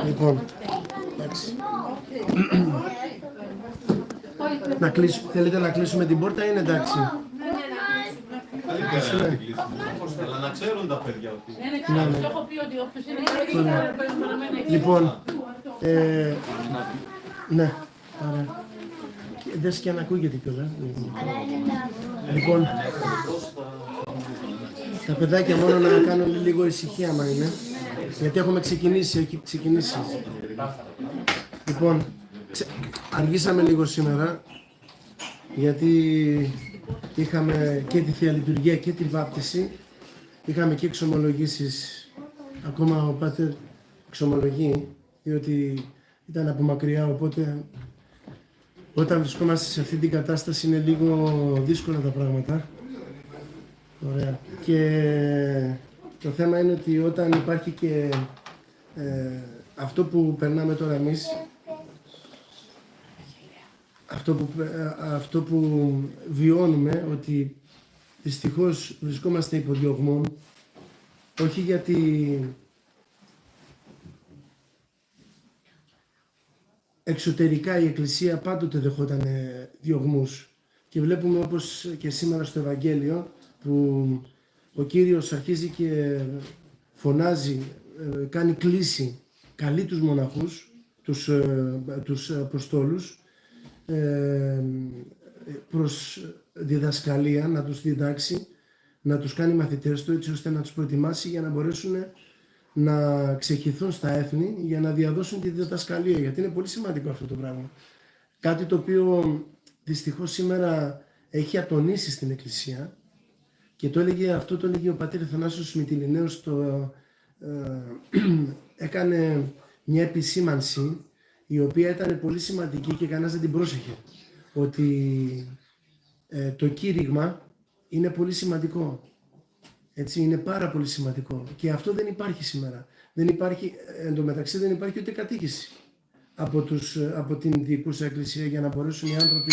Λοιπόν, εντάξει. Θέλετε να κλείσουμε την πόρτα ή είναι εντάξει? Αλλά να ξέρουν τα παιδιά ότι... Λοιπόν, ναι, ωραία. Δες και αν ακούγεται κιόλας. Λοιπόν, τα παιδάκια μόνο να κάνουν λίγο ησυχία άμα είναι. Γιατί έχουμε ξεκινήσει, έχει ξεκινήσει. Λοιπόν, αργήσαμε λίγο σήμερα, γιατί είχαμε και τη Θεία Λειτουργία και την βάπτιση. Είχαμε και εξομολογήσεις. Ακόμα ο Πάτερ εξομολογεί, διότι ήταν από μακριά, οπότε όταν βρισκόμαστε σε αυτή την κατάσταση είναι λίγο δύσκολα τα πράγματα. Ωραία. Και το θέμα είναι ότι όταν υπάρχει και αυτό που περνάμε τώρα εμείς, αυτό που βιώνουμε, ότι δυστυχώς βρισκόμαστε υπό διωγμών, όχι γιατί εξωτερικά η Εκκλησία πάντοτε δεχόταν διωγμούς και βλέπουμε όπως και σήμερα στο Ευαγγέλιο που ο Κύριος αρχίζει και φωνάζει, κάνει κλήση, καλεί τους μοναχούς, τους Αποστόλους προς διδασκαλία, να τους διδάξει, να τους κάνει μαθητές του έτσι ώστε να τους προετοιμάσει για να μπορέσουν να ξεχυθούν στα έθνη για να διαδώσουν τη διδασκαλία, γιατί είναι πολύ σημαντικό αυτό το πράγμα. Κάτι το οποίο δυστυχώς σήμερα έχει ατονίσει στην Εκκλησία και το έλεγε ο πατήρ Αθανάσιος Μυτιληναίος, έκανε μια επισήμανση η οποία ήταν πολύ σημαντική και κανένας δεν την πρόσεχε, ότι το κήρυγμα είναι πολύ σημαντικό. Έτσι, είναι πάρα πολύ σημαντικό και αυτό δεν υπάρχει σήμερα. Δεν υπάρχει, εντωμεταξύ δεν υπάρχει ούτε κατήχηση από την διοικούσα Εκκλησία για να μπορέσουν οι άνθρωποι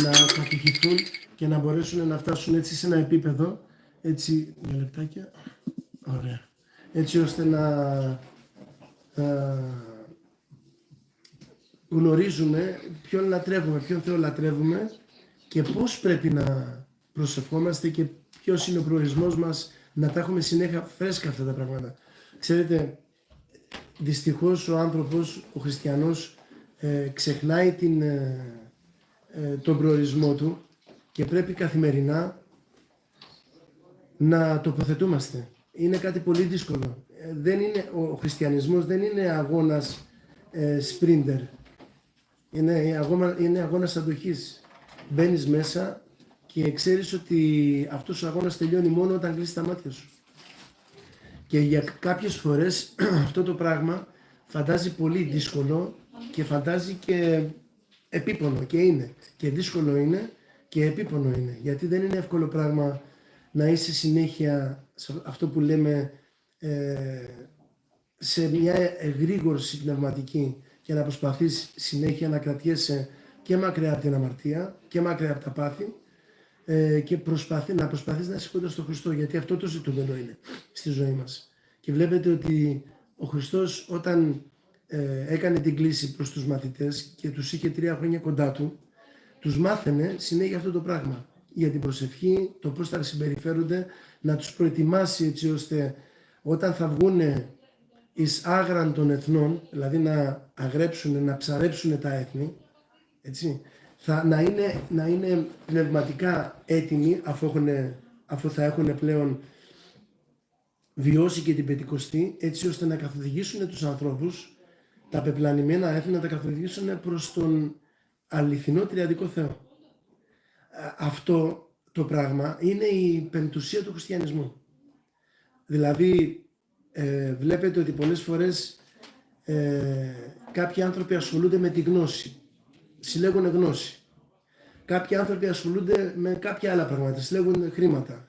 να κατηχηθούν και να μπορέσουν να φτάσουν έτσι σε ένα επίπεδο, έτσι, μια λεπτάκια, ωραία, έτσι ώστε να γνωρίζουμε ποιον λατρεύουμε, ποιον Θεό λατρεύουμε και πώς πρέπει να προσευχόμαστε και ποιος είναι ο προορισμός μας, να τα έχουμε συνέχεια φρέσκα αυτά τα πράγματα. Ξέρετε, δυστυχώς ο άνθρωπος, ο χριστιανός, ξεχνάει τον προορισμό του και πρέπει καθημερινά να τοποθετούμαστε. Είναι κάτι πολύ δύσκολο. Ο χριστιανισμός δεν είναι αγώνας σπρίντερ. Είναι αγώνας αντοχής. Μπαίνεις μέσα και ξέρεις ότι αυτός ο αγώνας τελειώνει μόνο όταν κλείσεις τα μάτια σου. Και για κάποιες φορές αυτό το πράγμα φαντάζει πολύ δύσκολο και φαντάζει και επίπονο, και είναι. Και δύσκολο είναι και επίπονο είναι. Γιατί δεν είναι εύκολο πράγμα να είσαι συνέχεια σε αυτό που λέμε σε μια εγρήγορση πνευματική και να προσπαθείς συνέχεια να κρατιέσαι και μακριά από την αμαρτία και μακριά από τα πάθη και να προσπαθείς να είσαι κοντά στον Χριστό, γιατί αυτό το ζητούμενο είναι στη ζωή μας. Και βλέπετε ότι ο Χριστός όταν έκανε την κλήση προς τους μαθητές και τους είχε 3 χρόνια κοντά του, τους μάθαινε συνέχεια αυτό το πράγμα για την προσευχή, το πώς θα συμπεριφέρονται, να τους προετοιμάσει έτσι ώστε όταν θα βγούνε εις άγραν των εθνών, δηλαδή να αγρέψουν, να ψαρέψουν τα έθνη, έτσι, να είναι πνευματικά έτοιμοι αφού θα έχουν πλέον βιώσει και την Πεντηκοστή, έτσι ώστε να καθοδηγήσουν τους ανθρώπους, τα πεπλανημένα έθνη, να τα καθοδηγήσουν προς τον αληθινό τριαδικό Θεό. Αυτό το πράγμα είναι η πεμπτουσία του χριστιανισμού. Δηλαδή, βλέπετε ότι πολλές φορές κάποιοι άνθρωποι ασχολούνται με τη γνώση, συλλέγουν γνώση. Κάποιοι άνθρωποι ασχολούνται με κάποια άλλα πράγματα, συλλέγουν χρήματα.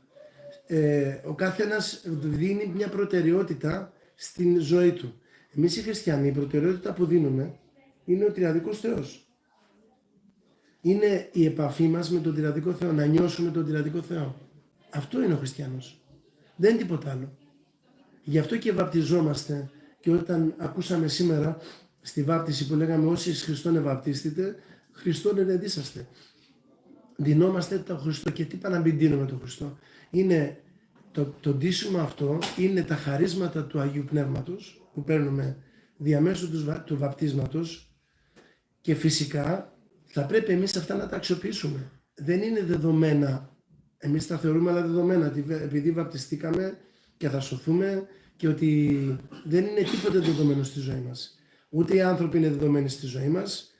Ο καθένας δίνει μια προτεραιότητα στην ζωή του. Εμείς οι χριστιανοί, η προτεραιότητα που δίνουμε είναι ο τριαδικός Θεός. Είναι η επαφή μας με τον τριαδικό Θεό, να νιώσουμε τον τριαδικό Θεό. Αυτό είναι ο χριστιανός. Δεν είναι τίποτα άλλο. Γι' αυτό και βαπτιζόμαστε. Και όταν ακούσαμε σήμερα στη βάπτιση που λέγαμε όσοι εις Χριστόν ευαπτίστητε, Χριστόν ενεδίσαστε. Δινόμαστε τον Χριστό. Και τι πάνε να μην δίνουμε τον Χριστό? Είναι το ντύσιμο αυτό, είναι τα χαρίσματα του Αγίου Πνεύματος που παίρνουμε διαμέσου του βαπτίσματος, και φυσικά θα πρέπει εμείς αυτά να τα αξιοποιήσουμε. Δεν είναι δεδομένα, εμείς τα θεωρούμε αλλά δεδομένα, ότι επειδή βαπτιστήκαμε και θα σωθούμε, και ότι δεν είναι τίποτε δεδομένο στη ζωή μας. Ούτε οι άνθρωποι είναι δεδομένοι στη ζωή μας,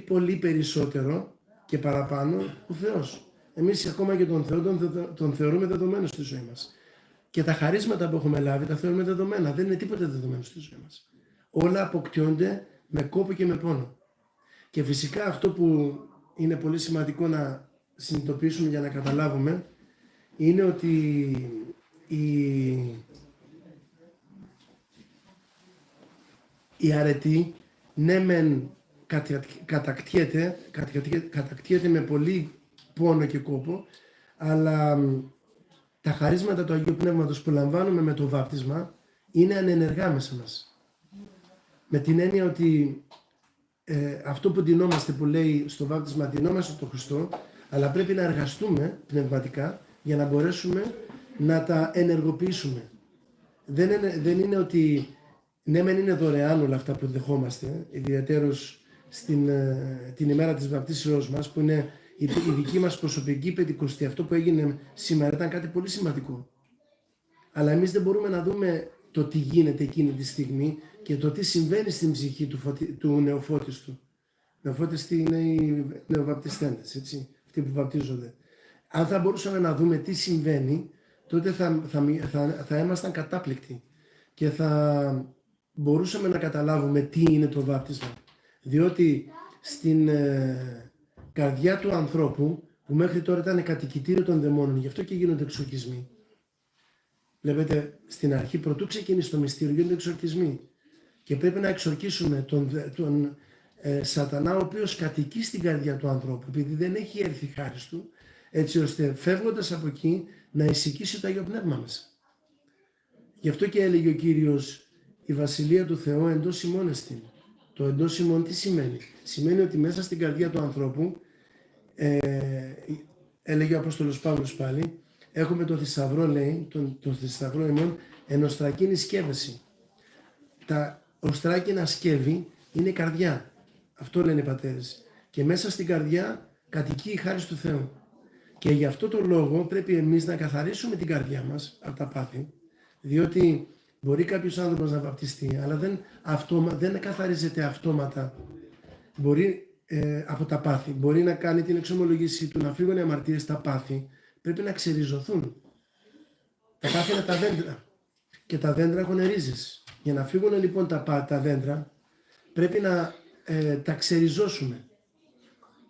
πολύ περισσότερο και παραπάνω ο Θεός. Εμείς ακόμα και τον Θεό τον θεωρούμε δεδομένο στη ζωή μας. Και τα χαρίσματα που έχουμε λάβει τα θεωρούμε δεδομένα. Δεν είναι τίποτε δεδομένο στη ζωή μας. Όλα αποκτιώνται με κόπο και με πόνο. Και φυσικά αυτό που είναι πολύ σημαντικό να συνειδητοποιήσουμε για να καταλάβουμε είναι ότι η αρετή, ναι μεν κατακτιέται με πολύ πόνο και κόπο, αλλά τα χαρίσματα του Αγίου Πνεύματος που λαμβάνουμε με το βάπτισμα είναι ανενεργά μέσα μας. Με την έννοια ότι αυτό που ντυνόμαστε, που λέει στο βάπτισμα, ντυνόμαστε τον Χριστό, αλλά πρέπει να εργαστούμε πνευματικά για να μπορέσουμε να τα ενεργοποιήσουμε. Δεν είναι ότι ναι μεν είναι δωρεάν όλα αυτά που δεχόμαστε, ιδιαίτερως την ημέρα της βαπτίσεώς μας, που είναι η δική μας προσωπική πεντηκοστή. Αυτό που έγινε σήμερα ήταν κάτι πολύ σημαντικό. Αλλά εμείς δεν μπορούμε να δούμε το τι γίνεται εκείνη τη στιγμή και το τι συμβαίνει στην ψυχή του νεοφώτιστου. Νεοφώτιστοι είναι οι νεοβαπτιστέντες, έτσι, αυτοί που βαπτίζονται. Αν θα μπορούσαμε να δούμε τι συμβαίνει, τότε θα ήμασταν κατάπληκτοι και θα μπορούσαμε να καταλάβουμε τι είναι το βάπτισμα. Διότι στην καρδιά του ανθρώπου, που μέχρι τώρα ήταν κατοικητήριο των δαιμόνων, γι' αυτό και γίνονται εξορκισμοί. Βλέπετε, στην αρχή, πρωτού ξεκινήσει το μυστήριο, γίνονται εξορκισμοί. Και πρέπει να εξορκίσουμε τον σατανά, ο οποίος κατοικεί στην καρδιά του ανθρώπου, επειδή δεν έχει έρθει η χάρις του, έτσι ώστε φεύγοντας από εκεί να εισοικήσει το Άγιο Πνεύμα μας. Γι' αυτό και έλεγε ο Κύριος, η Βασιλεία του Θεού εντός ημών εστίν. Το εντός ημών τι σημαίνει? Σημαίνει ότι μέσα στην καρδιά του ανθρώπου, έλεγε ο Απόστολος Παύλος πάλι, έχουμε τον θησαυρό, λέει, τον θησαυρό ημών, ενοστρακίνη σκεύεση. Τα οστράκινα σκεύη είναι η καρδιά. Αυτό λένε οι πατέρες. Και μέσα στην καρδιά κατοικεί η χάρις του Θεού. Και γι' αυτό το λόγο πρέπει εμείς να καθαρίσουμε την καρδιά μας από τα πάθη, διότι μπορεί κάποιος άνθρωπος να βαπτιστεί, αλλά δεν καθαρίζεται αυτόματα. Μπορεί από τα πάθη. Μπορεί να κάνει την εξομολογήσή του, να φύγουν οι αμαρτίες. Τα πάθη πρέπει να ξεριζωθούν. Τα πάθη είναι τα δέντρα. Και τα δέντρα έχουν ρίζες. Για να φύγουν λοιπόν τα δέντρα, πρέπει να τα ξεριζώσουμε.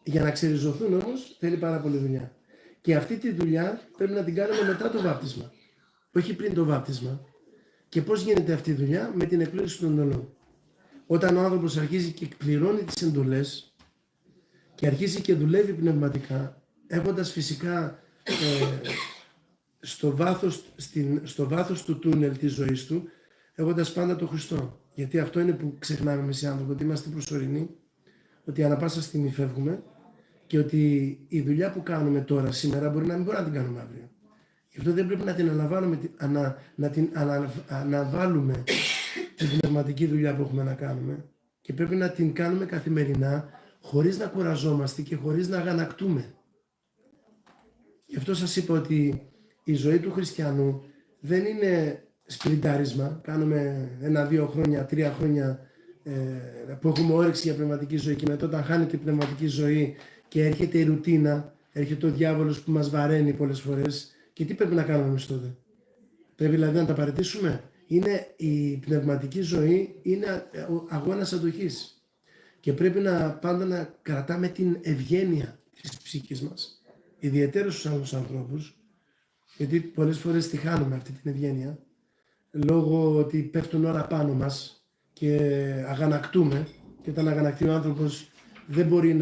Για να ξεριζωθούν όμως θέλει πάρα πολύ δουλειά. Και αυτή τη δουλειά πρέπει να την κάνουμε μετά το βάπτισμα. Όχι πριν το βάπτισμα. Και πώς γίνεται αυτή η δουλειά? Με την εκπλήρωση των εντολών. Όταν ο άνθρωπος αρχίζει και εκπληρώνει τις εντολές και αρχίζει και δουλεύει πνευματικά, έχοντας φυσικά στο βάθος του τούνελ της ζωής του, έχοντας πάντα τον Χριστό. Γιατί αυτό είναι που ξεχνάμε εμείς οι άνθρωποι, ότι είμαστε προσωρινοί, ότι ανά πάσα στιγμή φεύγουμε και ότι η δουλειά που κάνουμε τώρα, σήμερα, μπορεί να μην μπορούμε να την κάνουμε αύριο. Γι' αυτό δεν πρέπει να την αναβάλουμε, να την αναβάλουμε την πνευματική δουλειά που έχουμε να κάνουμε, και πρέπει να την κάνουμε καθημερινά, χωρίς να κουραζόμαστε και χωρίς να αγανακτούμε. Γι' αυτό σας είπα ότι η ζωή του χριστιανού δεν είναι σπριντάρισμα. Κάνουμε 1-2 χρόνια, 3 χρόνια που έχουμε όρεξη για πνευματική ζωή, και μετά όταν χάνεται η πνευματική ζωή και έρχεται η ρουτίνα, έρχεται ο διάβολος που μας βαραίνει πολλές φορές. Και τι πρέπει να κάνουμε εμείς τότε? Πρέπει δηλαδή να τα παραιτήσουμε? Η πνευματική ζωή είναι αγώνας αντοχής. Και πρέπει πάντα να κρατάμε την ευγένεια της ψυχής μας. Ιδιαιτέρως στους άλλους ανθρώπους, γιατί πολλές φορές τη χάνουμε αυτή την ευγένεια, λόγω ότι πέφτουν όλα πάνω μας και αγανακτούμε. Και όταν αγανακτεί ο άνθρωπος δεν μπορεί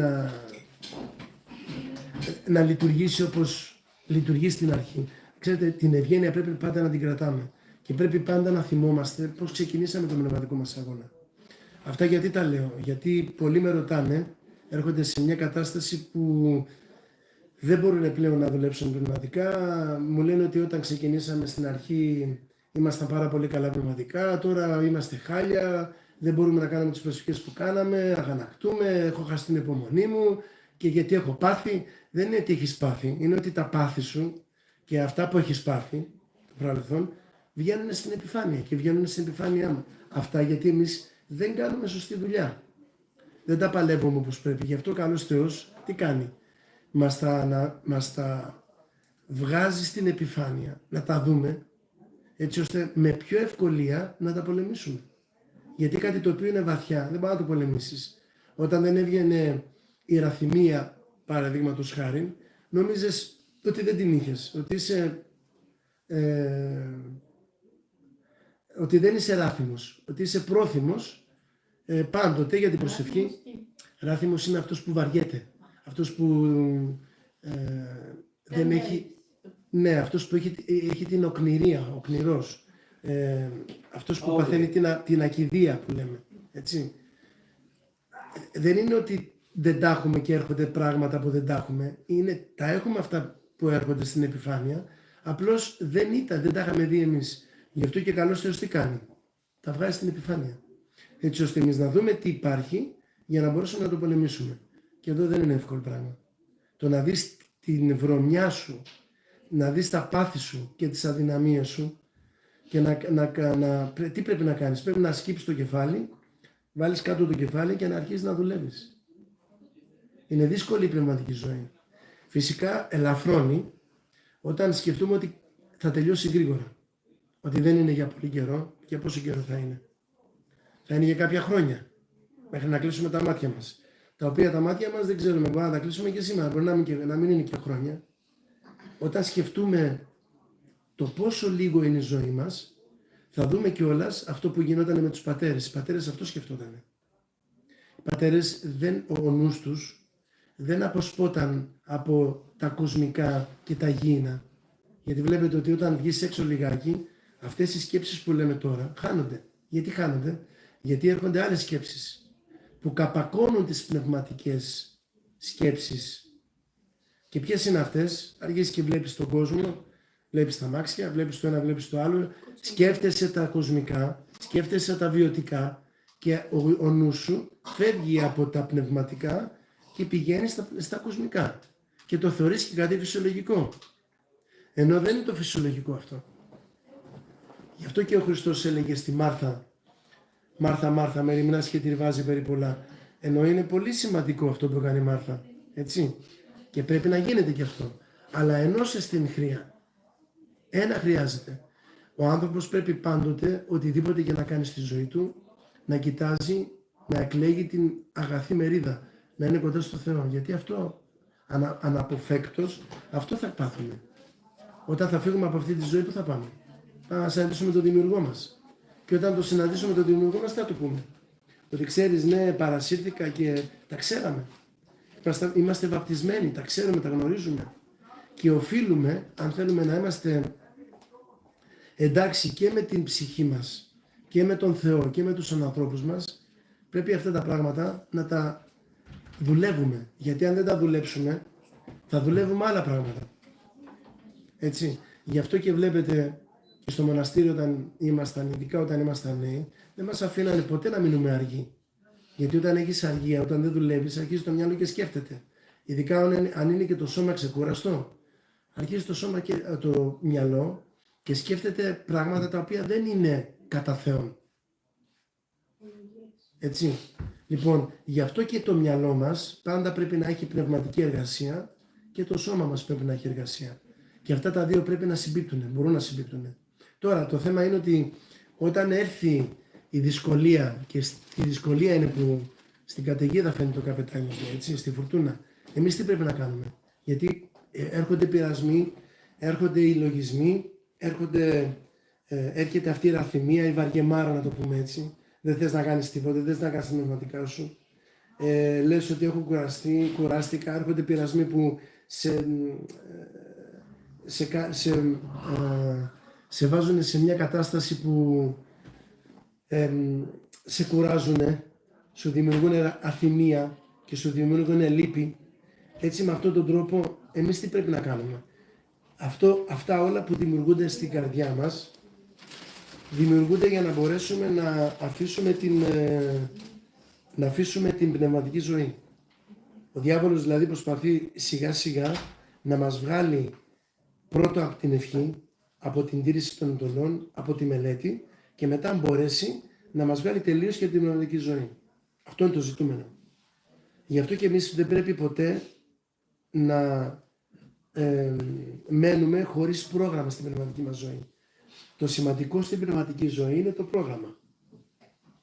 να λειτουργήσει όπως λειτουργεί στην αρχή. Ξέρετε, την ευγένεια πρέπει πάντα να την κρατάμε. Και πρέπει πάντα να θυμόμαστε πώς ξεκινήσαμε τον πνευματικό μας αγώνα. Αυτά γιατί τα λέω? Γιατί πολλοί με ρωτάνε, έρχονται σε μια κατάσταση που δεν μπορούν πλέον να δουλέψουν πνευματικά. Μου λένε ότι όταν ξεκινήσαμε στην αρχή ήμασταν πάρα πολύ καλά πνευματικά, τώρα είμαστε χάλια, δεν μπορούμε να κάνουμε τις προσευχές που κάναμε, αγανακτούμε, έχω χάσει την υπομονή μου και γιατί έχω πάθει. Δεν είναι ότι έχεις πάθει, είναι ότι τα πάθη σου και αυτά που έχεις πάθει το παρελθόν βγαίνουν στην επιφάνεια και βγαίνουν στην επιφάνειά μου. Αυτά γιατί εμείς δεν κάνουμε σωστή δουλειά. Δεν τα παλεύουμε όπως πρέπει. Γι' αυτό ο καλός Θεός τι κάνει? Μας τα βγάζει στην επιφάνεια, να τα δούμε, έτσι ώστε με πιο ευκολία να τα πολεμήσουμε. Γιατί κάτι το οποίο είναι βαθιά, δεν μπορεί να το πολεμήσεις. Όταν δεν έβγαινε η ραθυμία, παραδείγματος χάριν, νόμιζες ότι δεν την είχες, ότι δεν είσαι ράθυμος, ότι είσαι πρόθυμος πάντοτε για την προσευχή. Ράθυμος είναι αυτός που βαριέται, αυτός που δεν έχει, ναι, αυτός που έχει την οκνηρία, οκνηρός, αυτός που παθαίνει την ακηδία που λέμε, έτσι. Δεν είναι ότι δεν τα έχουμε και έρχονται πράγματα που δεν τα έχουμε, τα έχουμε αυτά που έρχονται στην επιφάνεια, απλώς δεν τα είχαμε δει εμείς. Γι' αυτό και καλός Θεός τι κάνει? Τα βγάζει στην επιφάνεια. Έτσι ώστε εμείς να δούμε τι υπάρχει για να μπορέσουμε να το πολεμήσουμε. Και εδώ δεν είναι εύκολο πράγμα. Το να δεις την βρωμιά σου, να δεις τα πάθη σου και τις αδυναμίες σου και τι πρέπει να κάνεις? Πρέπει να σκύψεις το κεφάλι, βάλεις κάτω το κεφάλι και να αρχίσεις να δουλεύεις. Είναι δύσκολη η πνευματική ζωή. Φυσικά ελαφρώνει όταν σκεφτούμε ότι θα τελειώσει γρήγορα. Ότι δεν είναι για πολύ καιρό. Και πόσο καιρό θα είναι? Θα είναι για κάποια χρόνια. Μέχρι να κλείσουμε τα μάτια μας. Τα οποία τα μάτια μας δεν ξέρουμε. Μπορεί να τα κλείσουμε και σήμερα. Μπορεί να μην είναι και χρόνια. Όταν σκεφτούμε το πόσο λίγο είναι η ζωή μας, θα δούμε κιόλας αυτό που γινόταν με τους πατέρες. Οι πατέρες αυτό σκεφτόταν. Οι πατέρες, ο νους τους δεν αποσπόταν από τα κοσμικά και τα γήινα. Γιατί βλέπετε ότι όταν βγεις έξω λιγάκι, αυτές οι σκέψεις που λέμε τώρα χάνονται. Γιατί χάνονται? Γιατί έρχονται άλλες σκέψεις που καπακώνουν τις πνευματικές σκέψεις. Και ποιες είναι αυτές? Αρχίζεις και βλέπεις τον κόσμο, βλέπεις τα αμάξια, βλέπεις το ένα, βλέπεις το άλλο, σκέφτεσαι τα κοσμικά, σκέφτεσαι τα βιωτικά και ο νους σου φεύγει από τα πνευματικά και πηγαίνει στα κοσμικά. Και το θεωρείς και κάτι φυσιολογικό. Ενώ δεν είναι το φυσιολογικό αυτό. Γι' αυτό και ο Χριστός έλεγε στη Μάρθα, Μάρθα, με ρημνάς και τριβάζει περί πολλά. Ενώ είναι πολύ σημαντικό αυτό που κάνει η Μάρθα. Έτσι. Και πρέπει να γίνεται και αυτό. Αλλά ενώσε στην χρειά. Ένα χρειάζεται. Ο άνθρωπος πρέπει πάντοτε, οτιδήποτε και να κάνει στη ζωή του, να κοιτάζει, να εκλέγει την αγαθή μερίδα. Να είναι κοντά στο Θεό. Γιατί αυτό, αναποφεύκτως, αυτό θα πάθουμε. Όταν θα φύγουμε από αυτή τη ζωή, πού θα πάμε? Θα συναντήσουμε τον Δημιουργό μας. Και όταν το συναντήσουμε τον Δημιουργό μας, τι θα του πούμε? Ότι ξέρεις, ναι, παρασύρθηκα και τα ξέραμε. Είμαστε βαπτισμένοι, τα ξέρουμε, τα γνωρίζουμε. Και οφείλουμε, αν θέλουμε να είμαστε εντάξει και με την ψυχή μας και με τον Θεό και με τους ανθρώπους μας, πρέπει αυτά τα πράγματα να τα δουλεύουμε. Γιατί αν δεν τα δουλέψουμε, θα δουλεύουμε άλλα πράγματα. Έτσι. Γι' αυτό και βλέπετε και στο μοναστήριο όταν ήμασταν, ειδικά όταν ήμασταν νέοι, δεν μας αφήνανε ποτέ να μείνουμε αργοί. Γιατί όταν έχεις αργία, όταν δεν δουλεύεις, αρχίζει το μυαλό και σκέφτεται. Ειδικά αν είναι και το σώμα ξεκουραστό. Αρχίζει το σώμα και το μυαλό και σκέφτεται πράγματα τα οποία δεν είναι κατά Θεόν. Έτσι. Λοιπόν, γι' αυτό και το μυαλό μας πάντα πρέπει να έχει πνευματική εργασία και το σώμα μας πρέπει να έχει εργασία. Και αυτά τα δύο πρέπει να συμπίπτουν, μπορούν να συμπίπτουν. Τώρα, το θέμα είναι ότι όταν έρθει η δυσκολία, και η δυσκολία είναι που στην καταιγίδα φαίνεται το καπετάνιο, έτσι, στη φουρτούνα, εμείς τι πρέπει να κάνουμε? Γιατί έρχονται πειρασμοί, έρχονται οι λογισμοί, έρχεται αυτή η ραθυμία, η βαριεμάρα, να το πούμε έτσι. Δεν θες να κάνεις τίποτα, δεν θες να κάνεις τα πνευματικά σου. Λες ότι έχω κουραστεί, κουράστηκα, έρχονται πειρασμοί που σε βάζουν σε μια κατάσταση που σε κουράζουν, σου δημιουργούν αθυμία και σου δημιουργούν λύπη. Έτσι με αυτόν τον τρόπο εμείς τι πρέπει να κάνουμε? Αυτά όλα που δημιουργούνται στην καρδιά μας δημιουργούνται για να μπορέσουμε να αφήσουμε την πνευματική ζωή. Ο διάβολος δηλαδή προσπαθεί σιγά σιγά να μας βγάλει πρώτο από την ευχή, από την τήρηση των εντολών, από τη μελέτη και μετά αν μπορέσει να μας βγάλει τελείως και την πνευματική ζωή. Αυτό είναι το ζητούμενο. Γι' αυτό και εμείς δεν πρέπει ποτέ να μένουμε χωρίς πρόγραμμα στην πνευματική μας ζωή. Το σημαντικό στην πνευματική ζωή είναι το πρόγραμμα.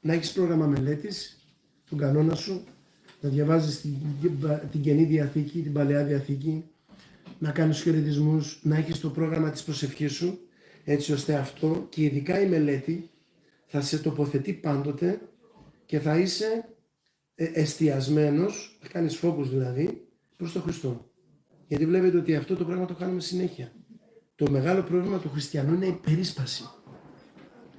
Να έχεις πρόγραμμα μελέτης, τον κανόνα σου, να διαβάζεις την Καινή Διαθήκη, την Παλαιά Διαθήκη, να κάνεις χαιρετισμούς, να έχεις το πρόγραμμα της προσευχής σου, έτσι ώστε αυτό και ειδικά η μελέτη θα σε τοποθετεί πάντοτε και θα είσαι εστιασμένος, θα κάνεις φόκους δηλαδή, προς τον Χριστό. Γιατί βλέπετε ότι αυτό το πράγμα το κάνουμε συνέχεια. Το μεγάλο πρόβλημα του χριστιανού είναι η περίσπαση.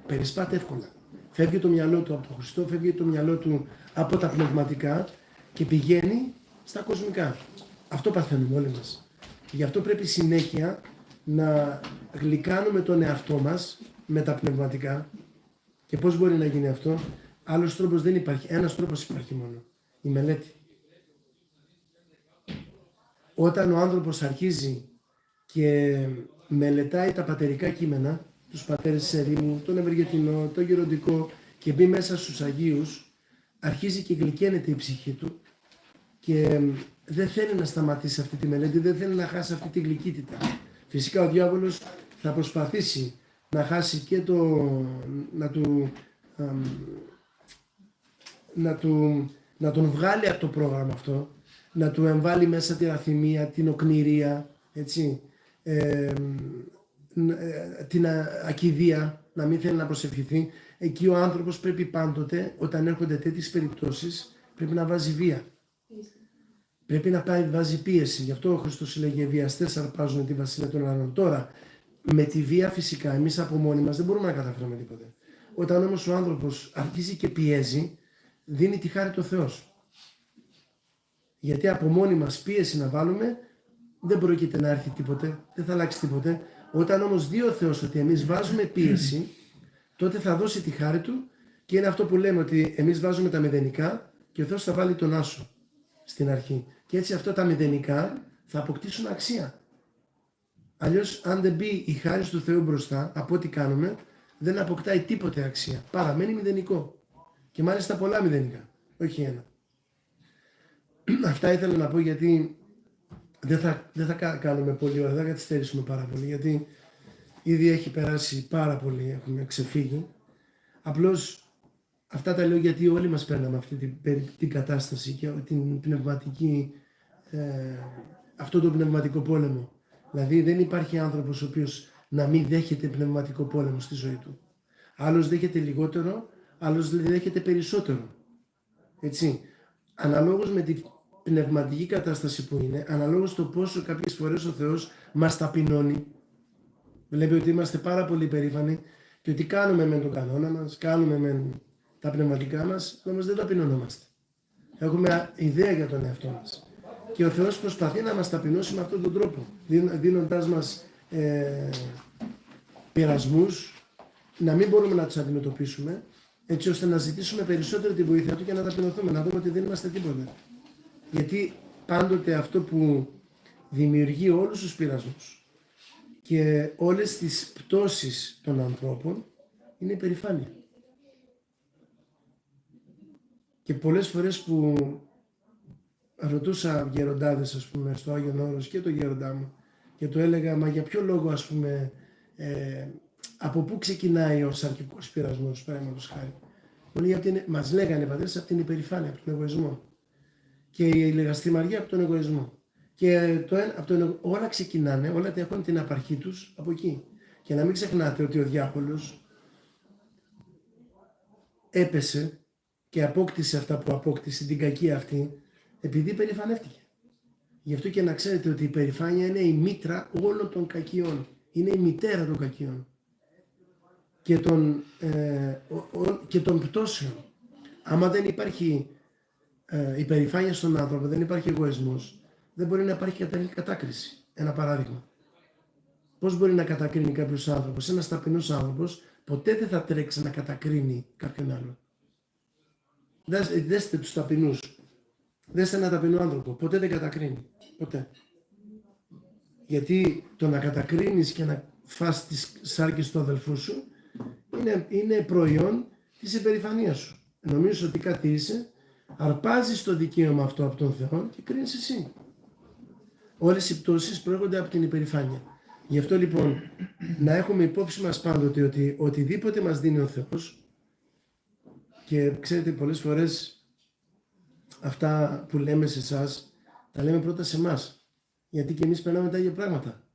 Περισπάται εύκολα. Φεύγει το μυαλό του από τον Χριστό, φεύγει το μυαλό του από τα πνευματικά και πηγαίνει στα κοσμικά. Αυτό παθαίνουμε όλοι μας. Γι' αυτό πρέπει συνέχεια να γλυκάνουμε τον εαυτό μας με τα πνευματικά. Και πώς μπορεί να γίνει αυτό? Άλλος τρόπος δεν υπάρχει. Ένας τρόπος υπάρχει μόνο. Η μελέτη. Όταν ο άνθρωπος αρχίζει και μελετάει τα πατερικά κείμενα, τους πατέρες της ερήμου, τον Ευεργετινό, τον Γεροντικό και μπει μέσα στους Αγίους, αρχίζει και γλυκαίνεται η ψυχή του και δεν θέλει να σταματήσει αυτή τη μελέτη, δεν θέλει να χάσει αυτή τη γλυκύτητα. Φυσικά ο διάβολος θα προσπαθήσει να χάσει και να τον βγάλει από το πρόγραμμα αυτό, να του εμβάλει μέσα την αθυμία, την οκνηρία, έτσι, την ακηδία, να μην θέλει να προσευχηθεί. Εκεί ο άνθρωπος πρέπει πάντοτε, όταν έρχονται τέτοιες περιπτώσεις, πρέπει να βάζει βία. Πρέπει να βάζει πίεση. Γι' αυτό ο Χριστός λέγει: βιαστές αρπάζουν τη βασιλεία των ουρανών. Τώρα, με τη βία φυσικά, εμείς από μόνοι μας δεν μπορούμε να καταφέρουμε τίποτε. Όταν όμως ο άνθρωπος αρχίζει και πιέζει, δίνει τη χάρη του Θεός. Γιατί από μόνοι μας πίεση να βάλουμε, δεν πρόκειται να έρθει τίποτε, δεν θα αλλάξει τίποτε. Όταν όμως δει ο Θεός ότι εμείς βάζουμε πίεση, τότε θα δώσει τη χάρη του και είναι αυτό που λέμε, ότι εμείς βάζουμε τα μηδενικά και ο Θεός θα βάλει τον άσο στην αρχή. Και έτσι αυτά τα μηδενικά θα αποκτήσουν αξία. Αλλιώς αν δεν μπει η χάρη του Θεού μπροστά από ό,τι κάνουμε, δεν αποκτάει τίποτε αξία. Παραμένει μηδενικό. Και μάλιστα πολλά μηδενικά, όχι ένα. Αυτά ήθελα να πω, γιατί δεν θα κάνουμε πολύ ώρα, δεν θα καθυστερήσουμε πάρα πολύ, γιατί ήδη έχει περάσει πάρα πολύ, έχουμε ξεφύγει. Απλώς αυτά τα λέω γιατί όλοι μας παίρναμε αυτή την κατάσταση και την πνευματική, αυτό το πνευματικό πόλεμο. Δηλαδή δεν υπάρχει άνθρωπος ο οποίος να μην δέχεται πνευματικό πόλεμο στη ζωή του. Άλλος δέχεται λιγότερο, άλλος δέχεται περισσότερο. Έτσι. Αναλόγως με την πνευματική κατάσταση που είναι, αναλόγως το πόσο κάποιες φορές ο Θεός μας ταπεινώνει. Βλέπει ότι είμαστε πάρα πολύ περήφανοι και ότι κάνουμε με τον κανόνα μας, κάνουμε με τα πνευματικά μας, όμως δεν ταπεινωνόμαστε. Έχουμε ιδέα για τον εαυτό μας. Και ο Θεός προσπαθεί να μας ταπεινώσει με αυτόν τον τρόπο, δίνοντάς μας πειρασμούς, να μην μπορούμε να τους αντιμετωπίσουμε, έτσι ώστε να ζητήσουμε περισσότερο τη βοήθεια του και να ταπεινωθούμε, να δούμε ότι δεν είμαστε τίποτα. Γιατί πάντοτε αυτό που δημιουργεί όλους τους πειρασμούς και όλες τις πτώσεις των ανθρώπων είναι η περηφάνεια. Και πολλές φορές που ρωτούσα γεροντάδες, ας πούμε, στο Άγιον Όρος και τον γεροντά μου και του έλεγα, μα για ποιο λόγο, ας πούμε, από πού ξεκινάει ο σαρκικός πειρασμός, παραδείγματος χάρη. Μας λέγανε οι πατέρες από την υπερηφάνεια, από τον εγωισμό. Και η λεγαστριμαριά από τον εγωισμό. Και όλα ξεκινάνε, όλα τα έχουν την απαρχή τους από εκεί. Και να μην ξεχνάτε ότι ο διάβολος έπεσε και απόκτησε αυτά που απόκτησε, την κακία αυτή, επειδή περηφανεύτηκε. Γι' αυτό και να ξέρετε ότι η περηφάνεια είναι η μήτρα όλων των κακιών. Είναι η μητέρα των κακιών. και των πτώσεων. Άμα δεν υπάρχει υπερηφάνεια στον άνθρωπο, δεν υπάρχει εγωισμός, δεν μπορεί να υπάρχει κατάλληλη κατάκριση. Ένα παράδειγμα. Πώς μπορεί να κατακρίνει κάποιος άνθρωπος? Ένας ταπεινός άνθρωπος ποτέ δεν θα τρέξει να κατακρίνει κάποιον άλλον. Δέστε τους ταπεινούς. Δέστε ένα ταπεινό άνθρωπο. Ποτέ δεν κατακρίνει. Ποτέ. Γιατί το να κατακρίνεις και να φας τις σάρκες του αδελφού σου είναι προϊόν της υπερηφανίας σου. Νομίζεις ότι κάτι είσαι, αρπάζεις το δικαίωμα αυτό από τον Θεό και κρίνεις εσύ. Όλες οι πτώσεις προέρχονται από την υπερηφάνεια. Γι' αυτό λοιπόν να έχουμε υπόψη μας πάντοτε ότι οτιδήποτε μας δίνει ο Θεός, και ξέρετε πολλές φορές αυτά που λέμε σε εσάς τα λέμε πρώτα σε εμάς, γιατί και εμείς περνάμε τα ίδια πράγματα.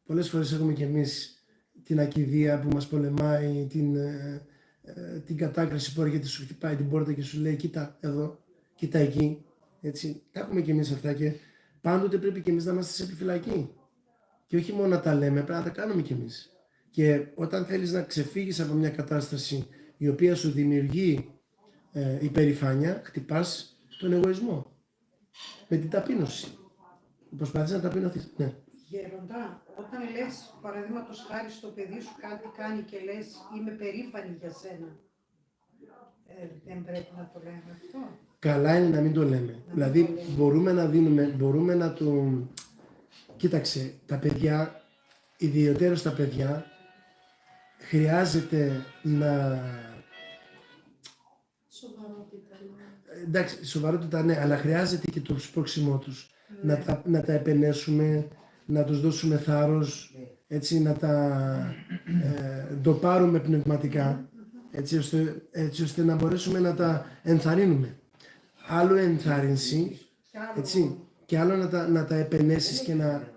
Πολλές φορές έχουμε και εμείς την ακηδεία που μας πολεμάει, την κατάκριση που έρχεται, σου χτυπάει την πόρτα και σου λέει κοίτα εδώ, κοίτα εκεί. Έτσι, τα έχουμε και εμείς αυτά και πάντοτε πρέπει και εμείς να είμαστε σε επιφυλακή. Και όχι μόνο να τα λέμε, πρέπει να τα κάνουμε κι εμείς. Και όταν θέλεις να ξεφύγεις από μια κατάσταση η οποία σου δημιουργεί υπερηφάνεια, χτυπάς τον εγωισμό. Με την ταπείνωση. Προσπαθείς να ταπεινωθείς. Ναι. Γέροντα, όταν λες παραδείγματος χάρη στο παιδί σου κάτι κάνει και λες είμαι περήφανη για σένα, δεν πρέπει να το λέμε αυτό? Καλά είναι να μην το λέμε. Δηλαδή μπορούμε να το... Κοίταξε, τα παιδιά, ιδιαίτερα τα παιδιά, χρειάζεται να... Σοβαρότητα. Εντάξει, σοβαρότητα ναι, αλλά χρειάζεται και το σπρώξιμό τους. Ναι. Να τα επενέσουμε, να τους δώσουμε θάρρος, έτσι, να τα ντοπάρουμε πνευματικά, έτσι ώστε να μπορέσουμε να τα ενθαρρύνουμε. Άλλο ενθάρρυνση, έτσι, και άλλο να τα επενέσεις και να...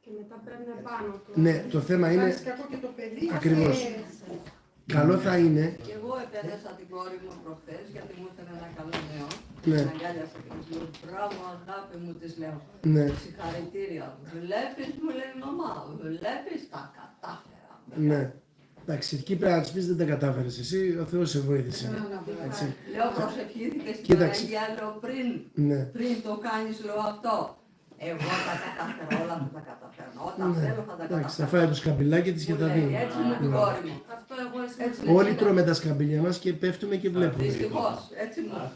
Και μετά πρέπει να πάνω. Ναι, το θέμα είναι... Ακριβώς. Καλό θα είναι... Και εγώ επένεσα την κόρη μου προχθές γιατί μου ήθελε ένα καλό νέο. Ναι. Την αγκάλιασα και της λέω μπράβο αγάπη μου, της λέω. Ναι. Συγχαρητήρια. Βλέπεις, μου λέει μαμά, βλέπεις, τα κατάφερα. Ναι. Εντάξει, εκεί πρέπει να της πεις δεν τα κατάφερες εσύ, ο Θεός σε βοήθησε. Έτσι. Λέω προσευχήθηκες στην Κοίταξε. Παναγία, λέω πριν το κάνεις, λέω αυτό. Εγώ τα κατάφερα, όλα θα τα καταφέρνω. Όταν θέλω θα τα Εντάξει, θα καταφέρνω. φάει το σκαμπιλάκι της και Μου τα λέει, δίνει. έτσι με την κόρη μου. Αυτό εγώ Έτσι Όλοι τρώμε τα σκαμπίλια μας και πέφτουμε και βλέπουμε. Δυστυχώς, έτσι μου.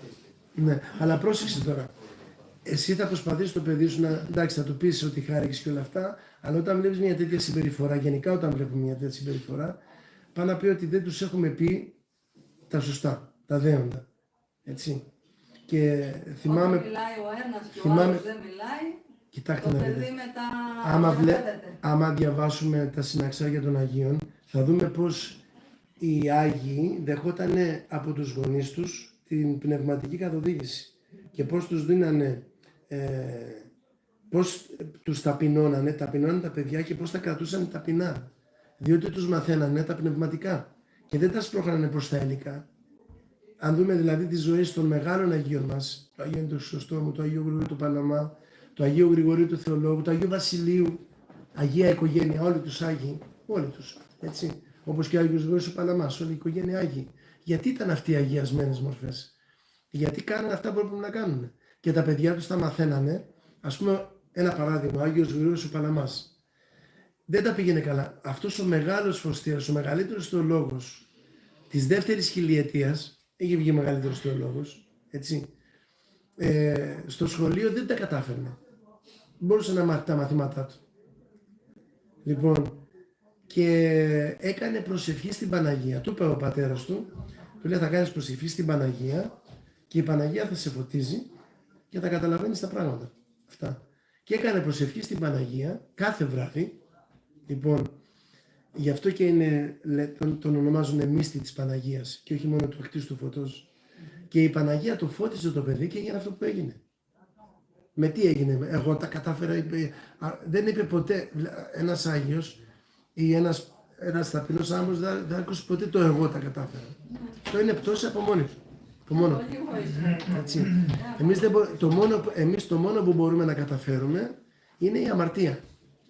Ναι, αλλά πρόσεξε τώρα. Εσύ θα προσπαθήσεις το παιδί σου να. Εντάξει, θα του πεις ότι χάρηκες και όλα αυτά, αλλά όταν βλέπεις μια τέτοια συμπεριφορά, γενικά όταν βλέπουμε μια τέτοια συμπεριφορά, πάει να πει ότι δεν τους έχουμε πει τα σωστά, τα δέοντα. Έτσι. Και θυμάμαι. Όταν μιλάει ο ένας και ο θυμάμαι- άλλος δεν μιλάει, Κοιτάξτε το να παιδί δείτε. μετά Άμα διαβάσουμε τα συναξάρια των Αγίων, θα δούμε πως οι Άγιοι δεχόταν από τους γονείς τους την πνευματική καθοδήγηση και πώς τους δίνανε, πώς τους ταπεινώνανε τα παιδιά και πώς τα κρατούσαν ταπεινά. Διότι τους μαθαίνανε τα πνευματικά και δεν τα σπρώχνανε προς τα υλικά. Αν δούμε δηλαδή τις ζωές των μεγάλων Αγίων μας, το Αγίο του Χρυσοστόμου, το Αγίο Γρηγορίου του Παλαμά, το Αγίο Γρηγορίου του Θεολόγου, το Αγίου Βασιλείου, Αγία οικογένεια, όλοι τους Άγιοι, όλοι τους, έτσι. Όπως και ο Άγιος Γρηγόριος του Παλαμάς, όλη η οικογένεια Άγιοι. Γιατί ήταν αυτοί οι αγιασμένες μορφές? Γιατί κάνανε αυτά που έπρεπε να κάνουν. Και τα παιδιά τους τα μαθαίνανε. Ας πούμε, ένα παράδειγμα, ο Άγιος Γρηγόριος του Παλαμάς. Δεν τα πήγαινε καλά. Αυτός ο μεγάλος φωστήρας, ο μεγαλύτερος θεολόγος της δεύτερης χιλιετίας, είχε βγει μεγαλύτερος θεολόγος, έτσι. Στο σχολείο δεν τα κατάφερνε. Μπορούσε να μάθει τα μαθήματά του. Λοιπόν, και έκανε προσευχή στην Παναγία. Του είπε ο πατέρας του, του λέει θα κάνεις προσευχή στην Παναγία και η Παναγία θα σε φωτίζει και θα καταλαβαίνεις τα πράγματα. Αυτά. Και έκανε προσευχή στην Παναγία κάθε βράδυ. Λοιπόν, γι' αυτό και είναι, τον ονομάζουν μύστη της Παναγίας και όχι μόνο του ακτίστου φωτός. Και η Παναγία το φώτιζε το παιδί και έγινε αυτό που έγινε. Με τι έγινε? Εγώ τα κατάφερα. Δεν είπε ποτέ ένας Άγιος ή ένας ταπεινός άνθρωπος δεν ακούσει ποτέ το εγώ τα κατάφερα. Αυτό είναι πτώση από μόνη του. Το μόνο. Έτσι. Εμείς το μόνο που μπορούμε να καταφέρουμε είναι η αμαρτία.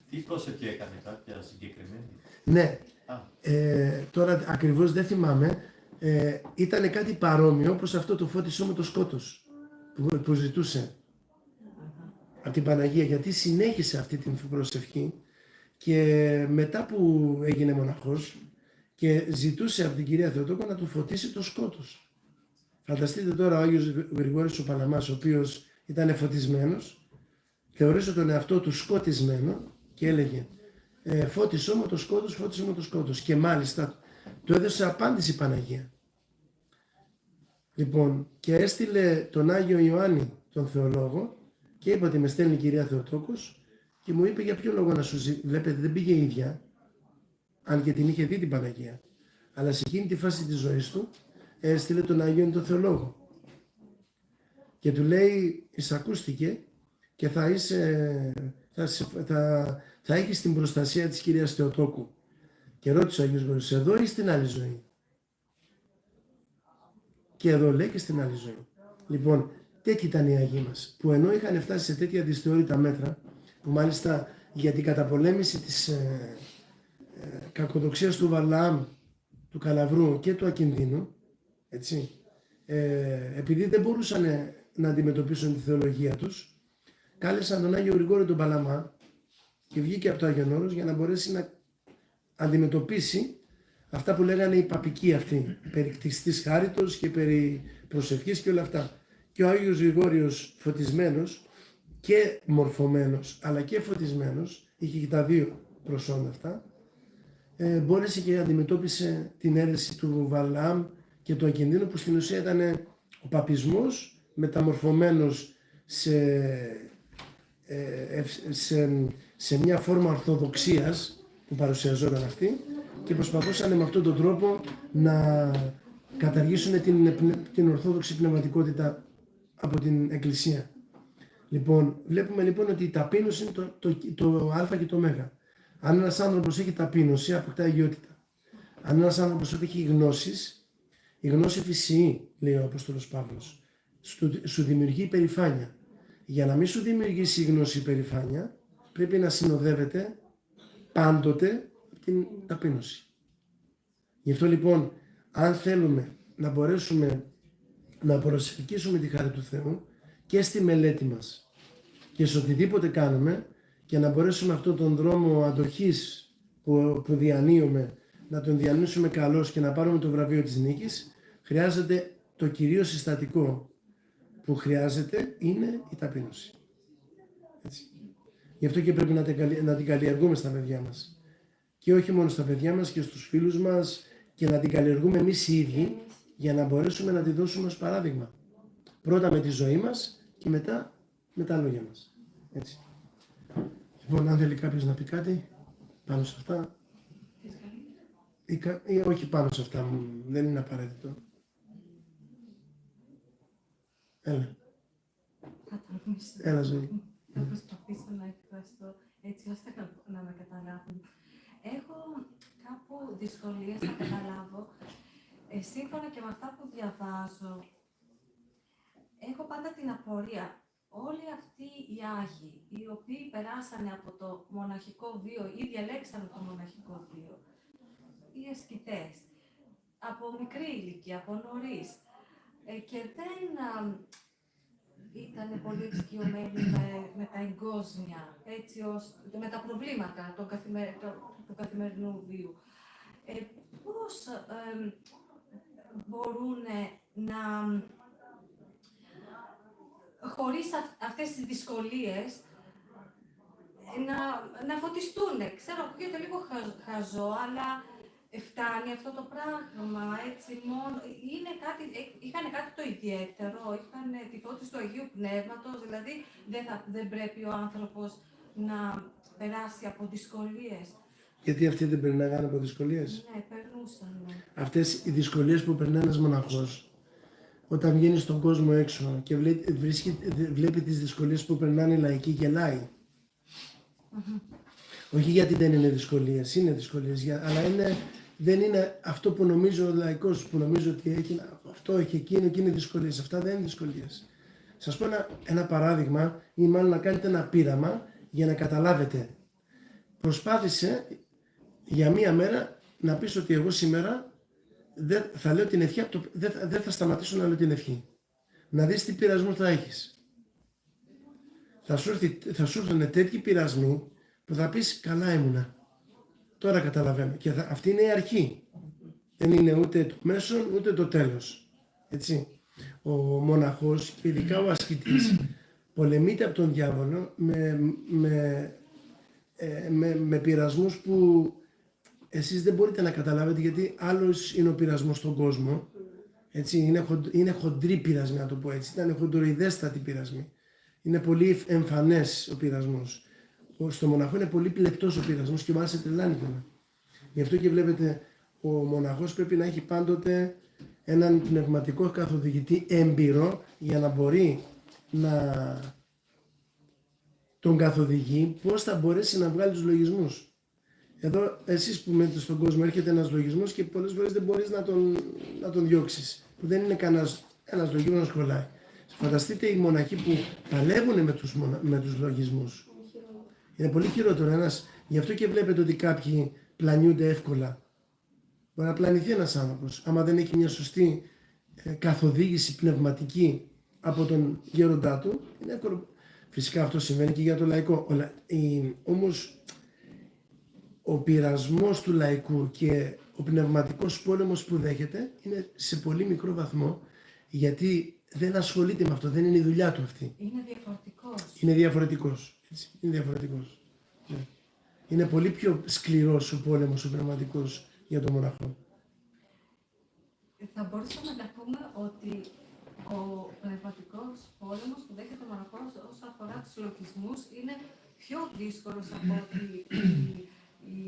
Τι προσευχή έκανε κάποια συγκεκριμένη? Ναι, Τώρα ακριβώς δεν θυμάμαι, ήταν κάτι παρόμοιο όπως αυτό το φώτισό με το σκότος που ζητούσε από την Παναγία, γιατί συνέχισε αυτή την προσευχή και μετά που έγινε μοναχός και ζητούσε από την Κυρία Θεοτόκο να του φωτίσει το σκότος. Φανταστείτε τώρα ο Άγιος Γρηγόρης ο Παλαμάς, ο οποίος ήταν φωτισμένος, θεωρούσε τον εαυτό του σκοτισμένο και έλεγε φώτισό μου το σκότος, φώτισό μου το σκότος. Και μάλιστα του έδωσε απάντηση η Παναγία. Λοιπόν, και έστειλε τον Άγιο Ιωάννη, τον θεολόγο, και είπε ότι με στέλνει η Κυρία Θεοτόκος και μου είπε για ποιο λόγο να σου ζητήσω. Βλέπετε, δεν πήγε η ίδια, αν και την είχε δει την Παναγία. Αλλά σε εκείνη τη φάση της ζωής του έστειλε τον Άγιο τον θεολόγο. Και του λέει, εισακούστηκε και θα έχεις την προστασία της Κυρίας Θεοτόκου. Και ρώτησε ο Άγιος Γρηγόρης, εδώ ή στην άλλη ζωή? Και εδώ λέει και στην άλλη ζωή. Λοιπόν, τέτοιοι ήταν οι Άγιοι μας, που ενώ είχαν φτάσει σε τέτοια δυσθεώρητα μέτρα, που μάλιστα για την καταπολέμηση της κακοδοξίας του Βαλαάμ, του Καλαβρού και του Ακινδύνου, έτσι, επειδή δεν μπορούσαν να αντιμετωπίσουν τη θεολογία τους, κάλεσαν τον Άγιο Γρηγόριο τον Παλαμά και βγήκε από το Άγιον Όρος για να μπορέσει να αντιμετωπίσει αυτά που λέγανε οι παπικοί αυτοί, περί κτιστής χάριτος και περί προσευχής και όλα αυτά. Και ο Άγιος Γρηγόριος φωτισμένος και μορφωμένος, αλλά και φωτισμένος, είχε και τα δύο προσόντα αυτά, μπόρεσε και αντιμετώπισε την αίρεση του Βαλαάμ και του Ακινδύνου, που στην ουσία ήταν ο παπισμός μεταμορφωμένος σε μια φόρμα ορθοδοξίας που παρουσιαζόταν αυτή, και προσπαθούσαν με αυτόν τον τρόπο να καταργήσουν την ορθόδοξη πνευματικότητα από την Εκκλησία. Λοιπόν, βλέπουμε λοιπόν ότι η ταπείνωση είναι το α και το μέγα. Αν ένας άνθρωπος έχει ταπείνωση, αποκτά αγιότητα. Αν ένας άνθρωπος έχει γνώσεις, η γνώση φυσιεί, λέει ο Απόστολος Παύλος, σου δημιουργεί υπερηφάνεια. Για να μην σου δημιουργήσει η γνώση υπερηφάνεια, πρέπει να συνοδεύεται πάντοτε από την ταπείνωση. Γι' αυτό λοιπόν, αν θέλουμε να μπορέσουμε να προσελκύσουμε τη χάρη του Θεού και στη μελέτη μας και σε οτιδήποτε κάνουμε, και να μπορέσουμε αυτόν τον δρόμο αντοχής που διανύουμε να τον διανύσουμε καλώς και να πάρουμε το βραβείο της νίκης, χρειάζεται το κυρίως συστατικό που χρειάζεται είναι η ταπείνωση. Έτσι. Γι' αυτό και πρέπει να την καλλιεργούμε στα παιδιά μας. Και όχι μόνο στα παιδιά μας, και στους φίλους μας, και να την καλλιεργούμε εμείς οι ίδιοι, για να μπορέσουμε να τη δώσουμε ως παράδειγμα. Πρώτα με τη ζωή μας και μετά με τα λόγια μας. Έτσι. Λοιπόν, αν θέλει κάποιος να πει κάτι πάνω σε αυτά, ή όχι πάνω σε αυτά, δεν είναι απαραίτητο. Έλα. Έλα, Ζωή. Θα προσπαθήσω να εκφραστώ έτσι ώστε να με καταλάβουν. Έχω κάπου δυσκολίες να καταλάβω, σύμφωνα και με αυτά που διαβάζω, έχω πάντα την απορία. Όλοι αυτοί οι Άγιοι, οι οποίοι περάσανε από το μοναχικό βίο ή διαλέξανε το μοναχικό βίο, οι ασκητές, από μικρή ηλικία, από νωρίς, και δεν ήταν πολύ εξοικειωμένοι με τα εγκόσμια, έτσι ώστε, με τα προβλήματα του καθημερινού βίου. Πώς μπορούν να, χωρίς αυτές τις δυσκολίες, να φωτιστούν? Ξέρω, ακούγεται λίγο χαζό, αλλά φτάνει αυτό το πράγμα, έτσι, μόνο, είχαν κάτι το ιδιαίτερο, είχαν τη φώτιση του Αγίου Πνεύματος, δηλαδή δεν πρέπει ο άνθρωπος να περάσει από δυσκολίες. Γιατί αυτοί δεν περνάγανε από δυσκολίες? Ναι, περνούσαν. Ναι. Αυτές οι δυσκολίες που περνάει ένας μοναχός, όταν βγαίνει στον κόσμο έξω και βλέπει τις δυσκολίες που περνάνε οι λαϊκοί, γελάει. Όχι γιατί δεν είναι δυσκολίες, είναι δυσκολίες, αλλά δεν είναι αυτό που νομίζει ο λαϊκός, που νομίζει ότι έχει αυτό, έχει εκείνο και είναι δυσκολίες. Αυτά δεν είναι δυσκολίες. Σας πω ένα παράδειγμα, ή μάλλον να κάνετε ένα πείραμα για να καταλάβετε. Προσπάθησε για μία μέρα να πεις ότι εγώ σήμερα δεν θα λέω την ευχή, δεν θα σταματήσω να λέω την ευχή. Να δεις τι πειρασμούς θα έχεις. Θα σου έρθουν τέτοιοι πειρασμοί που θα πεις καλά ήμουνα. Τώρα καταλαβαίνω. Και αυτή είναι η αρχή. Δεν είναι ούτε το μέσον ούτε το τέλος. Έτσι. Ο μοναχός και ειδικά ο ασκητής πολεμείται από τον διάβολο με πειρασμούς που εσείς δεν μπορείτε να καταλάβετε, γιατί άλλος είναι ο πειρασμός στον κόσμο. Έτσι, είναι χοντροί πειρασμοί, να το πω έτσι. Ήταν χοντροειδέστατοι πειρασμοί. Είναι πολύ εμφανές ο πειρασμός. Στο μοναχό είναι πολύ λεπτός ο πειρασμός και μάλιστα τρελάνει κιόλας. Γι' αυτό και βλέπετε, ο μοναχός πρέπει να έχει πάντοτε έναν πνευματικό καθοδηγητή έμπειρο για να μπορεί να τον καθοδηγεί πώς θα μπορέσει να βγάλει τους λογισμούς. Εδώ εσείς που μένετε στον κόσμο έρχεται ένας λογισμός και πολλές φορές δεν μπορείς να τον διώξεις. Που δεν είναι ένας λογισμός να κολλάει. Φανταστείτε οι μοναχοί που παλεύουν με τους λογισμούς. Είναι πολύ χειρότερο. Γι' αυτό και βλέπετε ότι κάποιοι πλανιούνται εύκολα. Μπορεί να πλανηθεί ένας άνθρωπος, άμα δεν έχει μια σωστή καθοδήγηση πνευματική από τον γέροντά του, είναι εύκολο. Φυσικά αυτό συμβαίνει και για το λαϊκό. Όμως ο πειρασμός του λαϊκού και ο πνευματικός πόλεμος που δέχεται είναι σε πολύ μικρό βαθμό, γιατί δεν ασχολείται με αυτό, δεν είναι η δουλειά του αυτή. Είναι διαφορετικός. Είναι διαφορετικός. Έτσι. Είναι διαφορετικός. Ναι. Είναι πολύ πιο σκληρός ο πόλεμος ο πνευματικός για τον μοναχό. Θα μπορούσαμε να πούμε ότι ο πνευματικός πόλεμος που δέχεται ο μοναχός όσον αφορά τους λογισμούς είναι πιο δύσκολος από ότι οι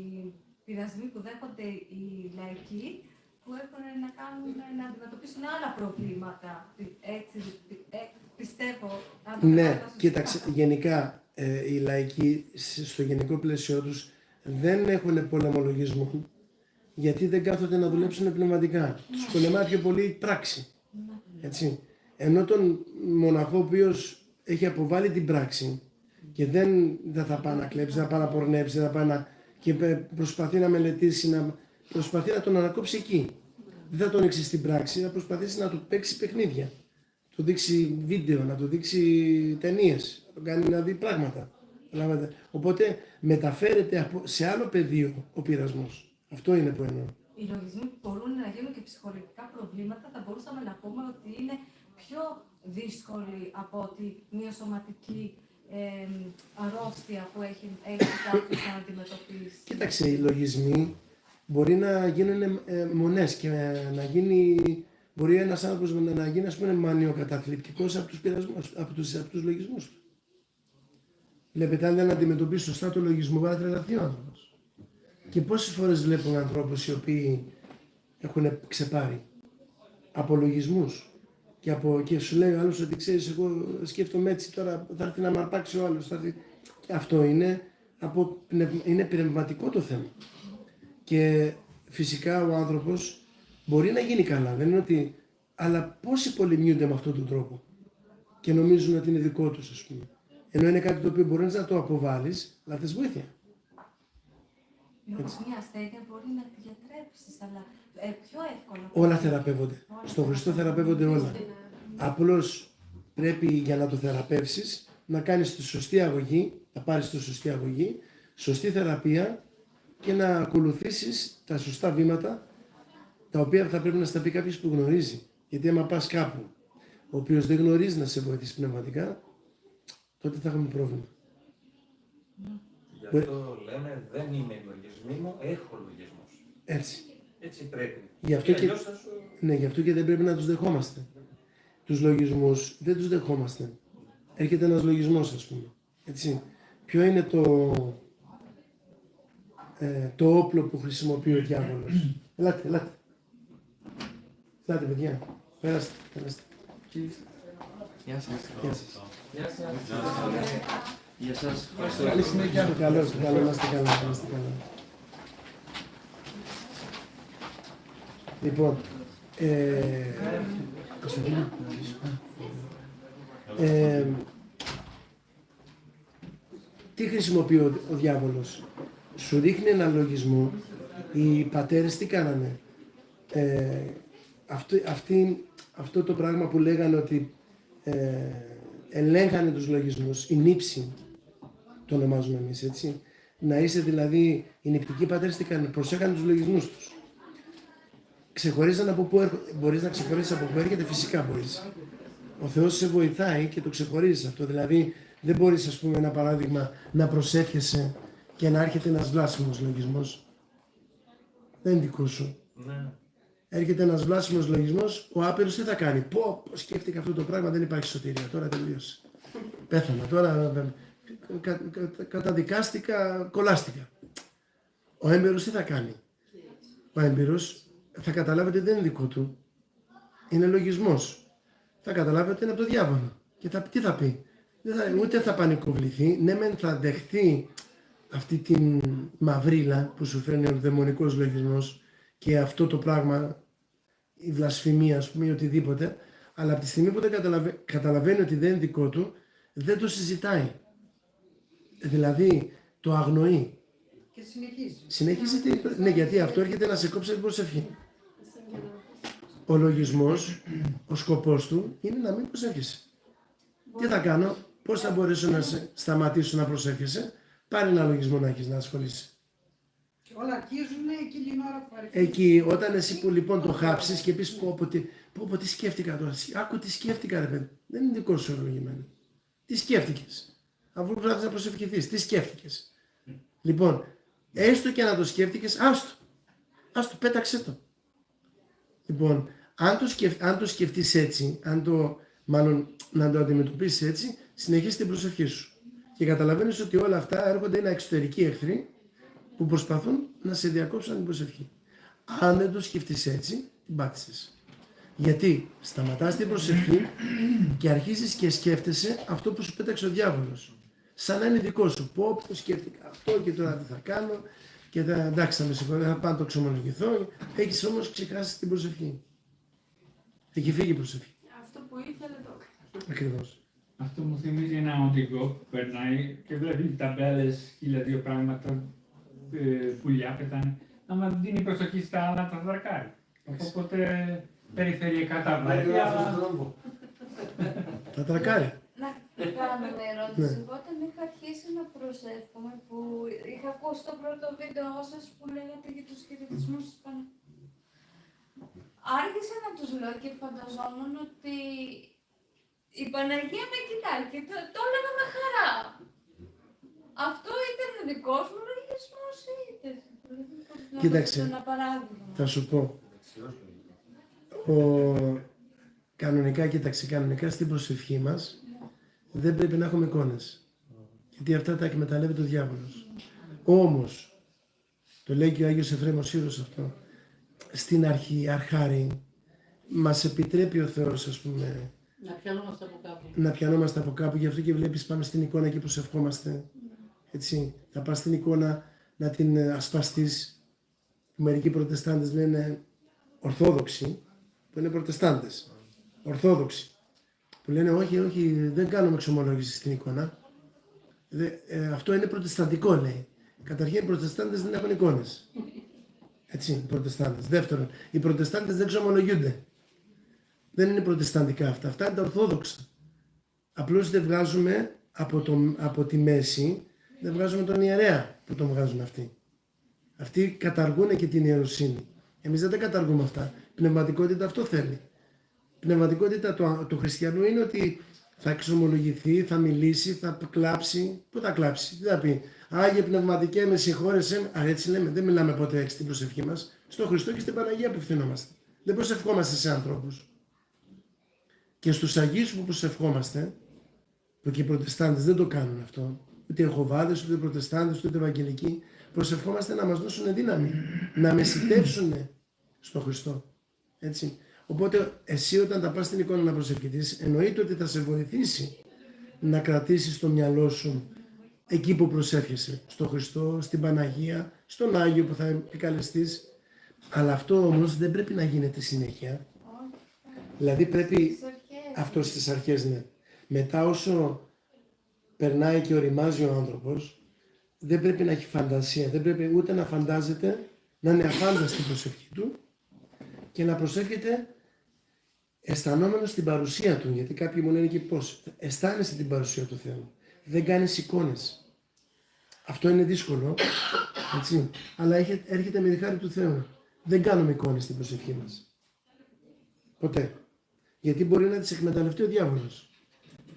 πειρασμοί που δέχονται οι λαϊκοί, που έχουν να αντιμετωπίσουν άλλα προβλήματα. Έτσι, πιστεύω. Ναι, κοίταξε, γενικά οι λαϊκοί στο γενικό πλαίσιο τους δεν έχουν πόλεμο λογισμού, γιατί δεν κάθονται να δουλέψουν πνευματικά. Τους πολεμάει πιο πολύ η πράξη. Έτσι. Ενώ τον μοναχό ο οποίος έχει αποβάλει την πράξη και δεν θα πάει να κλέψει, δεν θα πάει να πορνέψει, δεν θα πάει και προσπαθεί να μελετήσει, προσπαθεί να τον ανακόψει εκεί. Δεν θα τον ρίξει στην πράξη, θα προσπαθήσει να του παίξει παιχνίδια. Να του δείξει βίντεο, να του δείξει ταινίες, να τον κάνει να δει πράγματα. Οπότε μεταφέρεται σε άλλο πεδίο ο πειρασμός. Αυτό είναι που εννοώ. Οι λογισμοί που μπορούν να γίνουν και ψυχολογικά προβλήματα, θα μπορούσαμε να πούμε ότι είναι πιο δύσκολοι από ότι μια σωματική αρρώστια που έχει κάποιος να αντιμετωπίσει. Κοίταξε, οι λογισμοί μπορεί να γίνουν μονές και μπορεί ένας άνθρωπος να γίνει, ας πούμε, μανιοκαταθλιπτικός από τους πειρασμούς, από τους λογισμούς του. Βλέπετε, αν δεν αντιμετωπίσει σωστά το λογισμό, μπορεί να τρελαθεί ο άνθρωπος. Και πόσες φορές βλέπουμε ανθρώπους οι οποίοι έχουν ξεπάρει από λογισμούς και σου λέει ο άλλος ότι ξέρεις, εγώ σκέφτομαι έτσι, τώρα θα έρθει να με αρπάξει ο άλλος. Και αυτό είναι πνευματικό το θέμα. Και φυσικά ο άνθρωπος μπορεί να γίνει καλά, δεν είναι ότι... Αλλά πόσοι πολεμιούνται με αυτόν τον τρόπο και νομίζουν ότι είναι δικό τους, ας πούμε. Ενώ είναι κάτι το οποίο μπορεί να το αποβάλεις, αλλά θες βοήθεια. Όμως μια ασθένεια μπορεί να τη γιατρέψεις, αλλά πιο εύκολα. Όλα θεραπεύονται. Στον Χριστό θεραπεύονται όλα. Απλώς πρέπει για να το θεραπεύσεις να κάνεις τη σωστή αγωγή, να πάρεις τη σωστή αγωγή, σωστή θεραπεία και να ακολουθήσεις τα σωστά βήματα, τα οποία θα πρέπει να στα πει κάποιος που γνωρίζει. Γιατί άμα πας κάπου ο οποίος δεν γνωρίζει να σε βοηθήσει πνευματικά, τότε θα έχουμε πρόβλημα. Γι' αυτό λέμε δεν είμαι λογισμοί μου, έχω λογισμούς. Έτσι. Έτσι πρέπει. Γι' αυτό και δεν πρέπει να τους δεχόμαστε. Τους λογισμούς δεν τους δεχόμαστε. Έρχεται ένας λογισμός, ας πούμε. Έτσι. Ποιο είναι το όπλο που χρησιμοποιεί ο διάβολος. Ελάτε. Ελάτε, παιδιά. Περάστε. Γεια σας. Γεια σας. Καλή συνέχεια. Στο καλό, να είστε καλά. Λοιπόν, Κωνσταντίνο, τι χρησιμοποιεί ο διάβολος? Σου ρίχνει ένα λογισμό Οι πατέρες τι κάνανε? Αυτό το πράγμα που λέγανε ότι ελέγχανε τους λογισμούς, η νύψη το ονομάζουμε εμείς, έτσι. Να είσαι δηλαδή, οι νηπτικοί πατέρες τι κάνανε? Προσέχανε τους λογισμούς τους. Ξεχωρίζαν από πού έρχονται. Μπορείς να ξεχωρίσεις από πού έρχεται? Φυσικά μπορείς. Ο Θεός σε βοηθάει και το ξεχωρίζεις αυτό. Δηλαδή δεν μπορείς, ας πούμε, ένα παράδειγμα, να προσεύχεσαι και να έρχεται ένας βλάσιμος λογισμός. Δεν είναι δικό σου. Ναι. Έρχεται ένας βλάσιμος λογισμός, ο άπειρος τι θα κάνει? Πω, σκέφτηκα αυτό το πράγμα, δεν υπάρχει σωτηρία. Τώρα τελείωσε. Πέθανα. Τώρα καταδικάστηκα, κολλάστηκα. Ο έμπειρος τι θα κάνει? Ο έμπειρος θα καταλάβει ότι δεν είναι δικό του. Είναι λογισμός. Θα καταλάβει ότι είναι από το διάβολο. Και τι θα πει? Ούτε θα πανικοβληθεί. Ναι, μεν θα δεχθεί αυτή την μαυρίλα που σου φέρνει ο δαιμονικός λογισμός και αυτό το πράγμα, η βλασφημία, ας πούμε, ή οτιδήποτε, αλλά από τη στιγμή που δεν καταλαβαίνει ότι δεν είναι δικό του, δεν το συζητάει. Δηλαδή, το αγνοεί. Και συνεχίζει. Συνεχίζει, ναι, γιατί αυτό έρχεται να σε κόψει την προσευχή. Ο λογισμός, ο σκοπός του είναι να μην προσεύχεσαι. Τι θα κάνω? Πώς θα μπορέσω να σταματήσω να προσεύχεσαι? Πάρε ένα λογισμό να έχεις να ασχολείσαι. Και όλα αρχίζουν εκείνη την ώρα που αρχίζει. Εκεί, όταν εσύ που λοιπόν το χάψεις και πεις πω τι σκέφτηκα τώρα. Άκου τι σκέφτηκα, ρε παιδί. Δεν είναι δικό σου ορολογημένο. Τι σκέφτηκες? Αφού πρέπει να προσευχηθείς, τι σκέφτηκες? Λοιπόν, έστω και να το σκέφτηκες, άστο, πέταξε το. Λοιπόν, αν το σκεφτείς έτσι, μάλλον να το αντιμετωπίσεις έτσι, συνεχίσεις την προσευχή σου. Και καταλαβαίνεις ότι όλα αυτά έρχονται, είναι εξωτερικοί εχθροί που προσπαθούν να σε διακόψουν την προσευχή. Αν δεν το σκεφτείς έτσι, την πάτησες. Γιατί σταματάς την προσευχή και αρχίζεις και σκέφτεσαι αυτό που σου πέταξε ο διάβολος. Σαν να είναι δικό σου. Πω, σκέφτηκα αυτό και τώρα τι θα κάνω και εντάξει, θα με συγχωρεί, θα πάω να το ξομολογηθώ. Έχεις όμως ξεχάσει την προσευχή. Έχει φύγει η προσευχή. Αυτό που ήθελε το έκανε. Ακριβώς. Αυτό μου θυμίζει ένα οδηγό που περνάει και βλέπει ταμπέλες, 1002 πράγματα, πουλιά πετάνε. Να μας δίνει προσοχή στα άλλα, τα δρακάρει. Οπότε περιφερειακά τα βλέπει, αλλά... Τα τρακάρει. Να κάνω μια ερώτηση. Όταν είχα αρχίσει να προσεύχομαι, που είχα ακούσει το πρώτο βίντεο σας που λέγατε για τους χαιρετισμούς της Παναγίας. Άρχισα να τους λέω και φανταζόμουν ότι η Παναγία με κοιτάει και το έλεγα με χαρά. Αυτό ήταν ο δικός μου λογισμός ή ήταν? Κοίταξε, Ένα παράδειγμα. θα σου πω. Κανονικά στην προσευχή μας δεν πρέπει να έχουμε εικόνες. Γιατί αυτά τα εκμεταλλεύεται ο διάβολος. Όμως, το λέει και ο Άγιος Εφραίμος Σύρος αυτό, στην αρχάρη μας επιτρέπει ο Θεός, ας πούμε, να πιανόμαστε από κάπου. Γι' αυτό και βλέπεις, πάμε στην εικόνα και προσευχόμαστε. Έτσι, θα πας στην εικόνα να την ασπαστείς. Μερικοί προτεστάντες λένε ορθόδοξοι, που είναι προτεστάντες. Ορθόδοξοι. Που λένε όχι, δεν κάνουμε εξομολόγηση στην εικόνα. Αυτό είναι προτεσταντικό, λέει. Καταρχήν οι προτεστάντες δεν έχουν εικόνες. Έτσι, οι προτεστάντες. Δεύτερον, οι προτεστάντες δεν εξομολογούνται. Δεν είναι προτεσταντικά αυτά. Αυτά είναι τα ορθόδοξα. Απλώς δεν βγάζουμε από τη μέση, δεν βγάζουμε τον ιερέα που τον βγάζουν αυτοί. Αυτοί καταργούν και την ιεροσύνη. Εμείς δεν τα καταργούμε αυτά. Πνευματικότητα αυτό θέλει. Πνευματικότητα του χριστιανού είναι ότι θα εξομολογηθεί, θα μιλήσει, θα κλάψει. Πού θα κλάψει? Τι θα πει? Άγιε πνευματικέ, με συγχώρεσαι. Έτσι λέμε, δεν μιλάμε ποτέ έτσι στην προσευχή μας. Στο Χριστό και στην Παναγία απευθυνόμαστε. Δεν προσευχόμαστε σε ανθρώπους. Και στους Αγίους που προσευχόμαστε, που και οι προτεστάντες δεν το κάνουν αυτό, ούτε οι Εχωβάδες, ούτε οι προτεστάντες, ούτε οι Ευαγγελικοί, προσευχόμαστε να μας δώσουν δύναμη, να μεσητεύσουν στο Χριστό. Έτσι. Οπότε εσύ όταν τα πας στην εικόνα να προσευχηθείς, εννοείται ότι θα σε βοηθήσει να κρατήσεις το μυαλό σου εκεί που προσεύχεσαι, στο Χριστό, στην Παναγία, στον Άγιο που θα επικαλεστείς. Αλλά αυτό όμως δεν πρέπει να γίνεται συνέχεια. Δηλαδή πρέπει αυτό στις αρχές, ναι. Μετά όσο περνάει και οριμάζει ο άνθρωπος, δεν πρέπει να έχει φαντασία, δεν πρέπει ούτε να φαντάζεται, να είναι αφάνταστη στην προσευχή του και να προσεύχεται αισθανόμενος την παρουσία του. Γιατί κάποιοι μου λένε και πώς. Αισθάνεσαι την παρουσία του Θεού. Δεν κάνεις εικόνες. Αυτό είναι δύσκολο, έτσι. Αλλά έρχεται με τη χάρη του Θεού. Δεν κάνουμε εικόνες στην προσευχή μας. Ποτέ. Γιατί μπορεί να τις εκμεταλλευτεί ο διάβολος.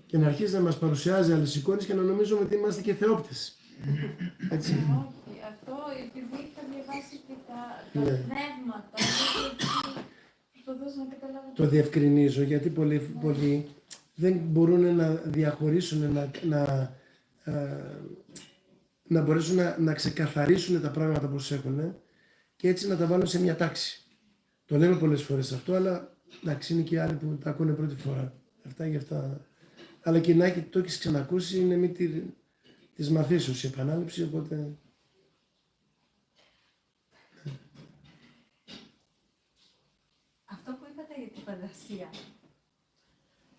Και να αρχίσει να μας παρουσιάζει άλλες εικόνες και να νομίζουμε ότι είμαστε και θεόπτες. Έτσι. Όχι, αυτό επειδή είχα διαβάσει και τα Ναι. πνεύματα. Προσπαθούσα να καταλάβω. Το διευκρινίζω γιατί πολλοί δεν μπορούν να διαχωρίσουν, να μπορέσουν να ξεκαθαρίσουν τα πράγματα που έχουν και έτσι να τα βάλουν σε μια τάξη. Το λέμε πολλές φορές αυτό, αλλά εντάξει, είναι και άλλοι που τα ακούνε πρώτη φορά. Αυτά για αυτά. Αλλά και να το έχεις ξανακούσει είναι μη της μαθήσεως η επανάληψη, οπότε... Αυτό που είπατε για τη φαντασία.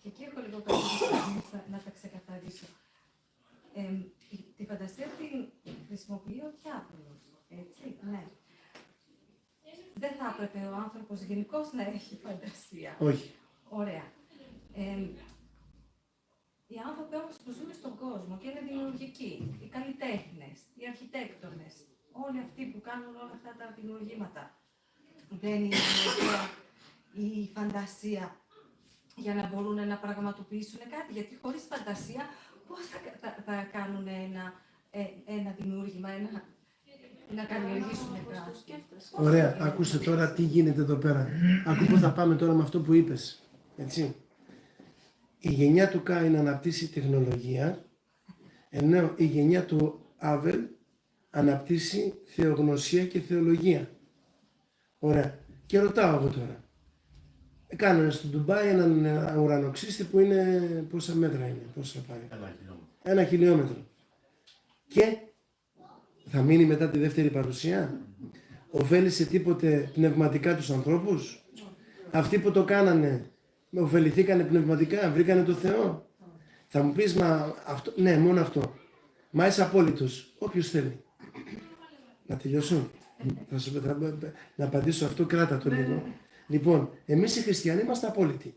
Και εκεί έχω λίγο περισσότερο να τα ξεκαθαρίσω. Τη φαντασία την χρησιμοποιεί ο διάβολος, έτσι, ναι. Δεν θα έπρεπε ο άνθρωπος γενικώς να έχει φαντασία. Όχι. Ωραία. Οι άνθρωποι όμως που ζουν στον κόσμο και είναι δημιουργικοί, οι καλλιτέχνες, οι αρχιτέκτονες, όλοι αυτοί που κάνουν όλα αυτά τα δημιουργήματα, δεν είναι η φαντασία για να μπορούν να πραγματοποιήσουν κάτι, γιατί χωρίς φαντασία πώς θα κάνουν ένα δημιούργημα, να καλλιεργήσουν κάτι. Ωραία, άκουσε τώρα τι γίνεται εδώ πέρα. Άκου πού θα πάμε τώρα με αυτό που είπες. Έτσι. Η γενιά του Κάιν αναπτύσσει τεχνολογία, ενώ η γενιά του Άβελ αναπτύσσει θεογνωσία και θεολογία. Ωραία. Και ρωτάω εγώ τώρα. Κάνανε στο Ντουμπάι έναν ουρανοξύστη που είναι πόσα μέτρα είναι, πόσα πάει. 1 χιλιόμετρο. Και θα μείνει μετά τη δεύτερη παρουσία. Οφέλησε τίποτε πνευματικά τους ανθρώπους. Αυτοί που το κάνανε ωφεληθήκανε πνευματικά, βρήκανε το Θεό. Θα μου πεις, μα αυτό, ναι, μόνο αυτό. Μα είσαι απόλυτος. Όποιος θέλει. Να τελειώσω. Να απαντήσω αυτό, κράτα το λίγο. Λοιπόν, εμείς οι χριστιανοί είμαστε απόλυτοι.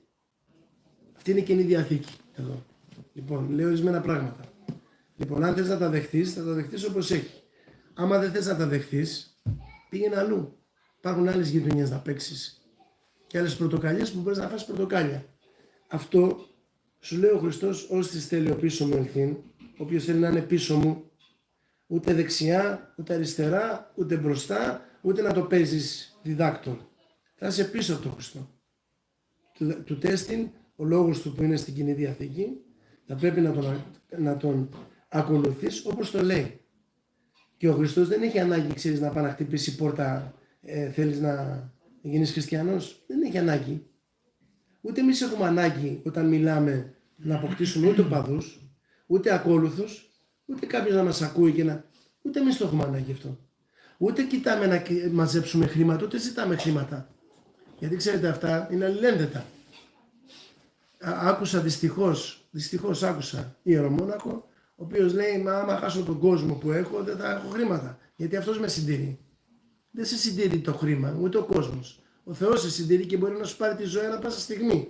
Αυτή είναι η Καινή Διαθήκη εδώ. Λοιπόν, λέω ορισμένα πράγματα. Λοιπόν, αν θες να τα δεχτείς, θα τα δεχτείς όπως έχει. Άμα δεν θες να τα δεχτείς, πήγαινε αλλού. Υπάρχουν άλλες γειτονιές να παίξεις. Και άλλες πορτοκαλιές που μπορείς να φας πορτοκάλια. Αυτό σου λέει ο Χριστός, όσοι θέλει ο πίσω μου ελθύν, όποιος θέλει να είναι πίσω μου, ούτε δεξιά, ούτε αριστερά, ούτε μπροστά, ούτε να το παίζεις διδάκτορ. Θα είσαι πίσω από τον Χριστό. Του τέστην, ο λόγος του που είναι στην Κοινή Διαθήκη, θα πρέπει να τον ακολουθείς όπως το λέει. Και ο Χριστός δεν έχει ανάγκη, ξέρεις, να πάει να χτυπήσει πόρτα, θέλεις να γίνεις χριστιανός. Δεν έχει ανάγκη. Ούτε εμείς έχουμε ανάγκη όταν μιλάμε να αποκτήσουμε ούτε οπαδούς, ούτε ακόλουθους, ούτε κάποιος να μας ακούει και να... Ούτε εμείς το έχουμε ανάγκη αυτό. Ούτε κοιτάμε να μαζέψουμε χρήματα, ούτε ζητάμε χρήματα. Γιατί ξέρετε αυτά είναι αλληλένδετα. Άκουσα δυστυχώς άκουσα ιερομόναχο, ο οποίος λέει, μα άμα χάσω τον κόσμο που έχω δεν θα έχω χρήματα. Γιατί αυτός με συντηρεί. Δεν σε συντηρεί το χρήμα, ούτε ο κόσμος. Ο Θεός σε συντηρεί και μπορεί να σου πάρει τη ζωή ανά πάσα στιγμή.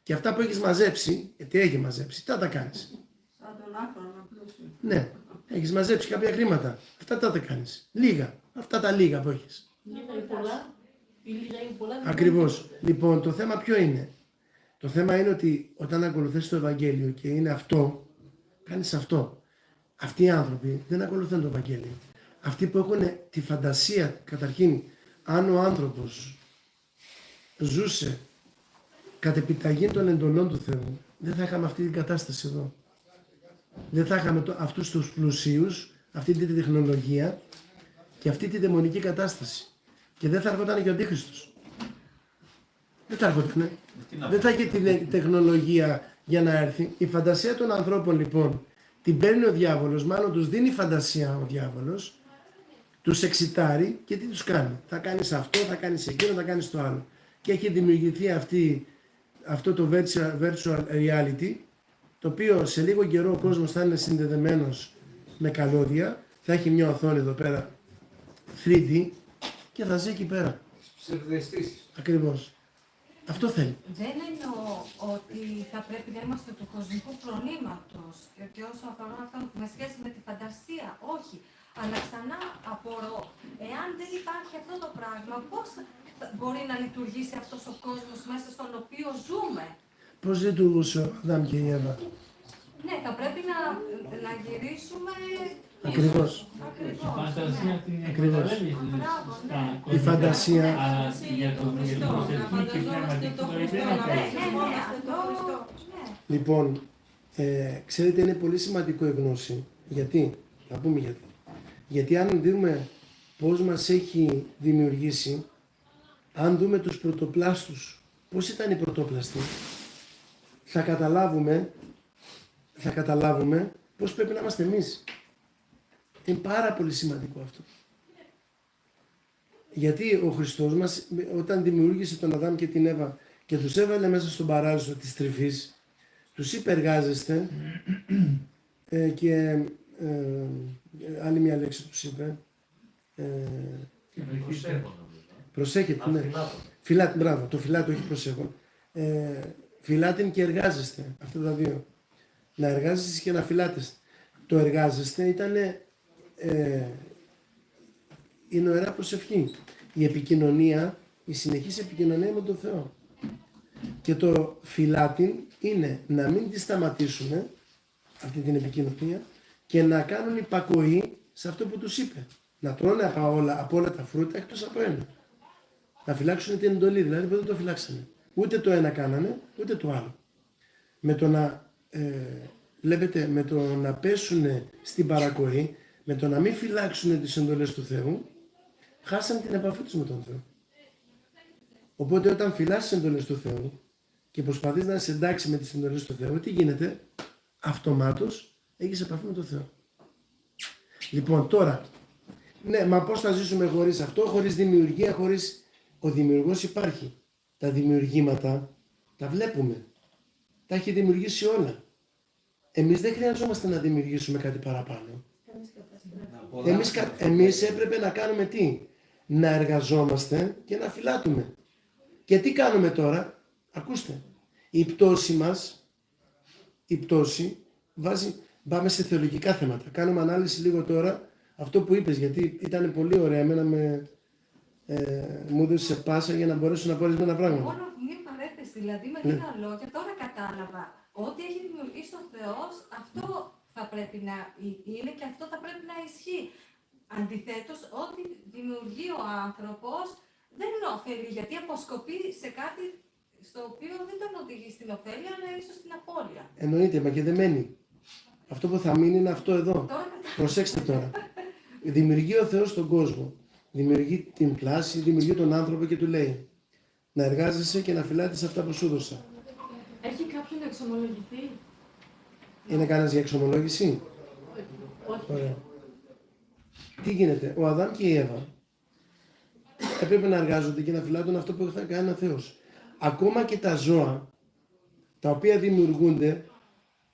Και αυτά που έχεις μαζέψει, γιατί έχει μαζέψει, τι θα τα κάνεις. Σαν τον άφρονα πλούσιο. Ναι, έχεις μαζέψει κάποια χρήματα. Αυτά τα κάνεις. Λίγα. Αυτά τα λίγα που έχεις. Ακριβώς. Λοιπόν, το θέμα ποιο είναι. Το θέμα είναι ότι όταν ακολουθείς το Ευαγγέλιο και είναι αυτό, κάνεις αυτό. Αυτοί οι άνθρωποι δεν ακολουθούν το Ευαγγέλιο. Αυτοί που έχουν τη φαντασία, καταρχήν, αν ο άνθρωπος ζούσε κατ' επιταγή των εντολών του Θεού, δεν θα είχαμε αυτή την κατάσταση εδώ. Δεν θα είχαμε αυτούς τους πλουσίους, αυτή την τεχνολογία και αυτή τη δαιμονική κατάσταση. Και δεν θα έρχονταν και ο Αντίχριστος. Δεν θα έρχονταν. Δεν θα είχε την τεχνολογία για να έρθει. Η φαντασία των ανθρώπων λοιπόν την παίρνει ο διάβολος, μάλλον τους δίνει φαντασία ο διάβολος, τους εξητάρει και τι τους κάνει. Θα κάνεις αυτό, θα κάνεις εκείνο, θα κάνεις το άλλο. Και έχει δημιουργηθεί αυτό το virtual reality, το οποίο σε λίγο καιρό ο κόσμος θα είναι συνδεδεμένος με καλώδια, θα έχει μια οθόνη εδώ πέρα 3D και θα ζει εκεί πέρα. Ψευδαισθήσεις. Ακριβώς. Αυτό θέλει. Δεν εννοώ ότι θα πρέπει να είμαστε του κοσμικού φρονήματος και όσο αφορά αυτό με σχέση με τη φαντασία, όχι. Αλλά ξανά απορώ, εάν δεν υπάρχει αυτό το πράγμα, πώς μπορεί να λειτουργήσει αυτός ο κόσμος μέσα στον οποίο ζούμε. Πώς λειτουργούσε ο Αδάμ και η Εύα. Ναι, θα πρέπει να γυρίσουμε... Ακριβώς. Η φαντασία την Ακριβώς. εκμεταλλεύεις Μπράβο, στα ναι. κοσμικά, Η φαντασία. αλλά για το προσωπική και πνευματική ζωή δεν Ναι, αφαιρείς. ναι. Λοιπόν, ξέρετε, είναι πολύ σημαντικό η γνώση. Γιατί, θα πούμε γιατί. Γιατί αν δούμε πώς μας έχει δημιουργήσει, αν δούμε τους πρωτοπλάστους, πώς ήταν οι πρωτόπλαστοι, θα καταλάβουμε πώς πρέπει να είμαστε εμείς. Είναι πάρα πολύ σημαντικό αυτό. Γιατί ο Χριστός μας, όταν δημιούργησε τον Αδάμ και την Εύα και τους έβαλε μέσα στον παράδεισο της τρυφής, τους είπε εργάζεστε και άλλη μια λέξη τους είπε, προσέχετε, ναι. Φυλάτε, μπράβο, το φυλάτε, όχι προσέχω. Φυλάτε και εργάζεστε, αυτά τα δύο. Να εργάζεστε και να φυλάτεστε. Το εργάζεστε ήταν η νοερά προσευχή. Η επικοινωνία, η συνεχής επικοινωνία με τον Θεό. Και το φυλάτην είναι να μην τη σταματήσουμε αυτή την επικοινωνία και να κάνουν υπακοή σε αυτό που τους είπε. Να τρώνε από όλα τα φρούτα εκτός από ένα. Να φυλάξουν την εντολή, δηλαδή που δεν το φυλάξανε. Ούτε το ένα κάνανε, ούτε το άλλο. Με το να, βλέπετε, με το να πέσουν στην παρακοή, με το να μην φυλάξουν τις εντολές του Θεού, χάσαν την επαφή τους με τον Θεό. Οπότε όταν φυλάσσεις τις εντολές του Θεού και προσπαθείς να είσαι εντάξει με τις εντολές του Θεού, τι γίνεται? Αυτομάτως έχεις επαφή με τον Θεό. Λοιπόν, τώρα, ναι, μα πώς θα ζήσουμε χωρίς αυτό, χωρίς δημιουργία, χωρίς... Ο δημιουργός υπάρχει. Τα δημιουργήματα τα βλέπουμε. Τα έχει δημιουργήσει όλα. Εμείς δεν χρειαζόμαστε να δημιουργήσουμε κάτι παραπάνω. Εμείς έπρεπε να κάνουμε τι? Να εργαζόμαστε και να φυλάτουμε. Και τι κάνουμε τώρα? Ακούστε. Η πτώση μας, βάζει, πάμε σε θεολογικά θέματα. Κάνουμε ανάλυση λίγο τώρα αυτό που είπες, γιατί ήταν πολύ ωραία. Εμένα μου έδωσε πάσα για να μπορέσω να πω ορισμένα πράγματα. Μόνο μια παρένθεση, δηλαδή με λίγα λόγια, τώρα κατάλαβα. Ό,τι έχει δημιουργήσει ο Θεός, αυτό θα πρέπει να είναι και αυτό θα πρέπει να ισχύει. Αντιθέτως, ό,τι δημιουργεί ο άνθρωπος δεν είναι ωφέλη, γιατί αποσκοπεί σε κάτι στο οποίο δεν τον οδηγεί στην ωφέλεια, αλλά ίσως στην απώλεια. Εννοείται, μα και δεν μένει. Αυτό που θα μείνει είναι αυτό εδώ. Προσέξτε τώρα. Δημιουργεί ο Θεός τον κόσμο. Δημιουργεί την πλάση, δημιουργεί τον άνθρωπο και του λέει να εργάζεσαι και να φυλάτεις αυτά που σου δώσα. Έχει κάποιον εξομολογηθεί? Είναι κανένας για εξομολόγηση? Όχι. Ωραία. Τι γίνεται? Ο Αδάμ και η Εύα έπρεπε να εργάζονται και να φυλάτουν αυτό που θα κάνει ο Θεός. Ακόμα και τα ζώα, τα οποία δημιουργούνται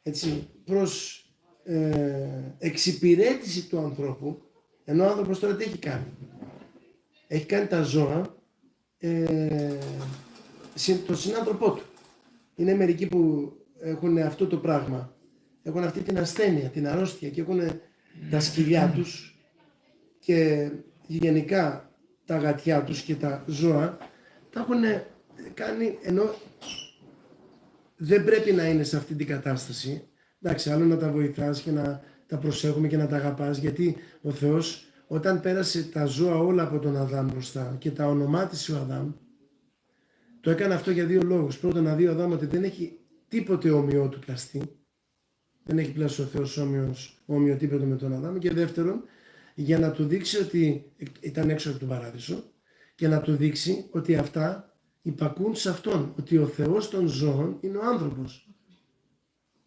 έτσι, προς εξυπηρέτηση του ανθρώπου, ενώ ο άνθρωπος τώρα τι έχει κάνει? Έχει κάνει τα ζώα τον συνάνθρωπό του. Είναι μερικοί που έχουν αυτό το πράγμα. Έχουν αυτή την ασθένεια, την αρρώστια και έχουν τα σκυλιά τους και γενικά τα γατιά τους και τα ζώα τα έχουν κάνει, ενώ δεν πρέπει να είναι σε αυτή την κατάσταση. Εντάξει, άλλο να τα βοηθάς και να τα προσέχουμε και να τα αγαπάς, γιατί ο Θεός όταν πέρασε τα ζώα όλα από τον Αδάμ μπροστά και τα ονομάτισε ο Αδάμ, το έκανε αυτό για δύο λόγους. Πρώτον, να δει ο Αδάμ ότι δεν έχει τίποτε όμοιο του πλαστή. Δεν έχει πλάσει ο Θεός ομοιοτύπωτο με τον Αδάμ. Και δεύτερον, για να του δείξει ότι ήταν έξω από τον παράδεισο και να του δείξει ότι αυτά υπακούν σε αυτόν. Ότι ο Θεός των ζώων είναι ο άνθρωπος.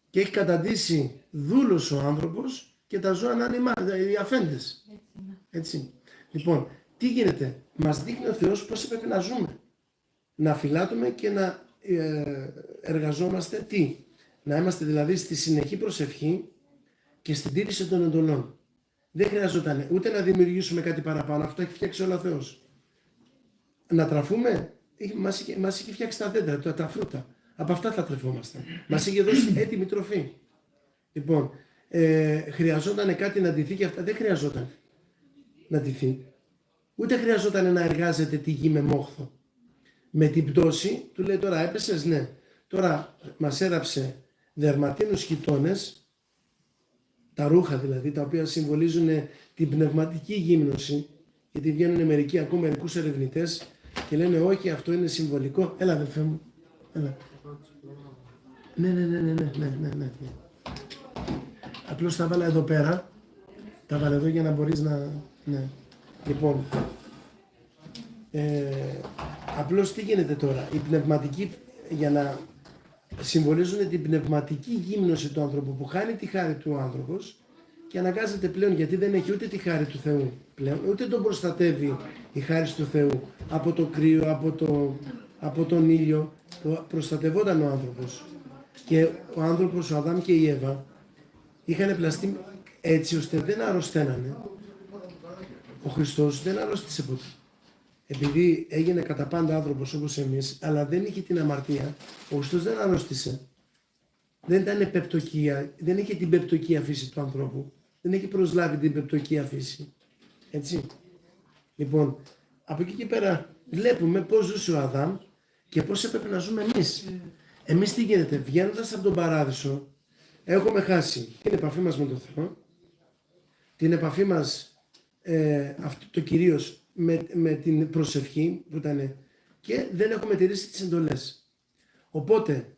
Και έχει καταντήσει δούλος ο άνθρωπος και τα ζώα να είναι οι αφέντες. Έτσι. Λοιπόν, τι γίνεται? Μας δείχνει ο Θεός πώς πρέπει να ζούμε. Να φυλάτουμε και να εργαζόμαστε τι? Να είμαστε δηλαδή στη συνεχή προσευχή και στην τήρηση των εντολών. Δεν χρειαζόταν ούτε να δημιουργήσουμε κάτι παραπάνω. Αυτό έχει φτιάξει όλα ο Θεός. να τραφούμε, μας είχε φτιάξει τα δέντρα, τα φρούτα. Από αυτά θα τρεφόμαστε. Μας είχε δώσει έτοιμη τροφή. Λοιπόν, χρειαζόταν κάτι να ντυθεί και αυτά δεν χρειαζόταν να ντυθεί. Ούτε χρειαζόταν να εργάζεται τη γη με μόχθο. Με την πτώση, του λέει τώρα έπεσες, ναι. Τώρα μας έδαψε δερματίνους χιτώνες, τα ρούχα δηλαδή, τα οποία συμβολίζουν την πνευματική γύμνωση, γιατί βγαίνουν μερικούς ερευνητές και λένε όχι, αυτό είναι συμβολικό. Έλα αδελφέ μου, έλα. Ναι. Απλώς τα βάλα εδώ πέρα, τα βάλα εδώ για να μπορείς να... Ναι. Λοιπόν, απλώς τι γίνεται τώρα, η πνευματική, για να συμβολίζουν την πνευματική γύμνωση του άνθρωπου που χάνει τη χάρη του ο άνθρωπος και αναγκάζεται πλέον, γιατί δεν έχει ούτε τη χάρη του Θεού πλέον, ούτε τον προστατεύει η χάρη του Θεού από το κρύο, από τον ήλιο, προστατευόταν ο άνθρωπος. Και ο άνθρωπος, ο Αδάμ και η Εύα είχαν πλαστεί έτσι ώστε δεν αρρωσταίνανε. Ο Χριστός δεν αρρώστησε ποτέ. Επειδή έγινε κατά πάντα άνθρωπος όπως εμείς, αλλά δεν είχε την αμαρτία, ο Χριστός δεν αρρώστησε. Δεν ήταν πεπτοκία, δεν είχε την πεπτοκία φύση του ανθρώπου. Δεν έχει προσλάβει την πεπτοκία φύση. Έτσι. Λοιπόν, από εκεί και πέρα βλέπουμε πώς ζούσε ο Αδάμ και πώς έπρεπε να ζούμε εμείς. Εμείς τι γίνεται, βγαίνοντας από τον παράδεισο, έχουμε χάσει την επαφή μας με τον Θεό, την επαφή μας, αυτό το κυρίως, με την προσευχή που ήταν, και δεν έχουμε τηρήσει τις εντολές. Οπότε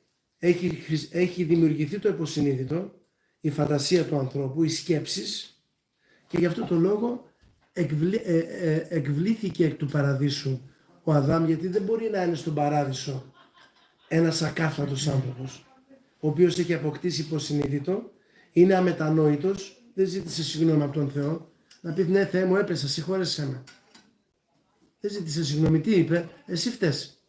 έχει δημιουργηθεί το υποσυνείδητο, η φαντασία του ανθρώπου, οι σκέψεις, και γι' αυτό το λόγο εκβλήθηκε εκ του παραδείσου ο Αδάμ, γιατί δεν μπορεί να είναι στον παράδεισο ένας ακάθαρτος άνθρωπος, ο οποίος έχει αποκτήσει υποσυνείδητο, είναι αμετανόητος, δεν ζήτησε συγγνώμη από τον Θεό, να πει ναι Θεέ μου έπεσα, συγχώρεσέ με. Δεν ζήτησε συγγνώμη, τι είπε, εσύ φταίς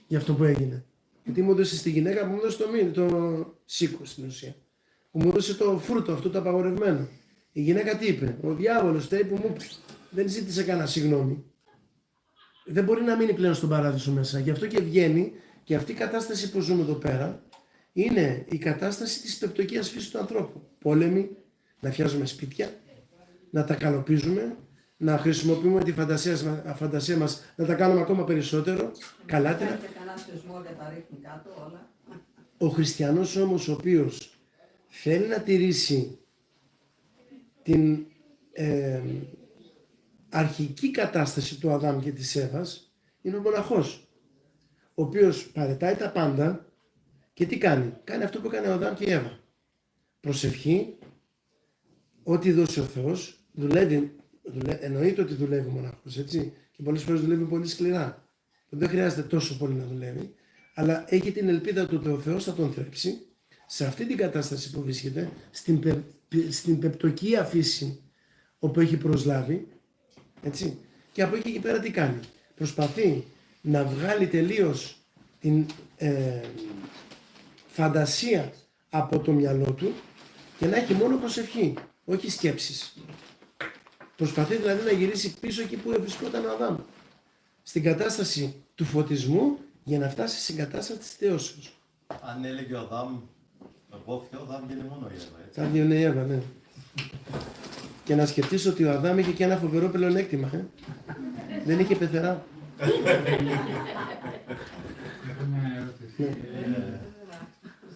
για αυτό που έγινε. Γιατί μου έδωσε τη γυναίκα που μου έδωσε το σίκο στην ουσία. Που μου έδωσε το φρούτο, αυτό το απαγορευμένο. Η γυναίκα τι είπε, ο διάβολος φταίει που μου δεν ζήτησε κανένα συγγνώμη. Δεν μπορεί να μείνει πλέον στον παράδεισο μέσα. Γι' αυτό και βγαίνει, και αυτή η κατάσταση που ζούμε εδώ πέρα είναι η κατάσταση της πεπτοκίας φύσης του ανθρώπου. Πόλεμοι, να φτιάζουμε σπίτια, να τα καλοπίζουμε, να χρησιμοποιούμε τη φαντασία μας, να τα κάνουμε ακόμα περισσότερο, καλάτερα. Ο χριστιανός όμως, ο οποίος θέλει να τηρήσει την αρχική κατάσταση του Αδάμ και της Εύας, είναι ο μοναχός, ο οποίος παρετάει τα πάντα και τι κάνει. Κάνει αυτό που έκανε ο Αδάμ και η Εύα. Προσευχή, ό,τι δώσει ο Θεός, δουλεύει. Εννοείται ότι δουλεύει ο μοναχός, έτσι, και πολλές φορές δουλεύει πολύ σκληρά. Δεν χρειάζεται τόσο πολύ να δουλεύει, αλλά έχει την ελπίδα του ότι ο Θεός θα τον θρέψει σε αυτή την κατάσταση που βρίσκεται, στην πεπτοκία φύση όπου έχει προσλάβει, έτσι, και από εκεί και πέρα τι κάνει. Προσπαθεί να βγάλει τελείως την φαντασία από το μυαλό του και να έχει μόνο προσευχή, όχι σκέψεις. Προσπαθεί δηλαδή να γυρίσει πίσω εκεί που βρισκόταν ο Αδάμ, στην κατάσταση του φωτισμού, για να φτάσει στην κατάσταση της θεώσεως. Αν έλεγε ο Αδάμ, εγώ φταίω, θα βγαίνει μόνο η Εύα, έτσι. Θα βγαίνει η Εύα, ναι. Και να σκεφτείς ότι ο Αδάμ είχε και ένα φοβερό πλεονέκτημα. Δεν είχε πεθερά.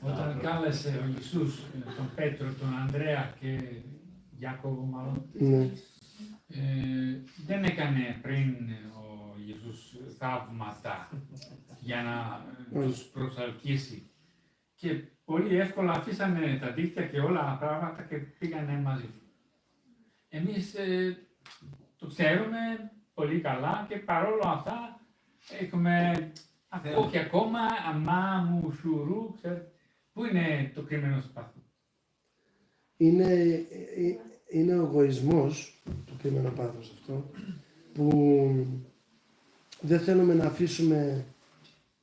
Όταν κάλεσε ο Ιησούς τον Πέτρο, τον Ανδρέα και Ιάκωβο μάλλον, δεν έκανε πριν ο Ιησούς θαύματα για να τους προσελκύσει. Και πολύ εύκολα αφήσανε τα δίκτυα και όλα τα πράγματα και πήγανε μαζί. Εμείς το ξέρουμε πολύ καλά και παρόλο αυτά έχουμε και ακόμα αμά μου σουρού, πού είναι το κρυμμένο σπάθο. Είναι ο εγωισμός, το κρυμμένο πάθος αυτό, που δεν θέλουμε να αφήσουμε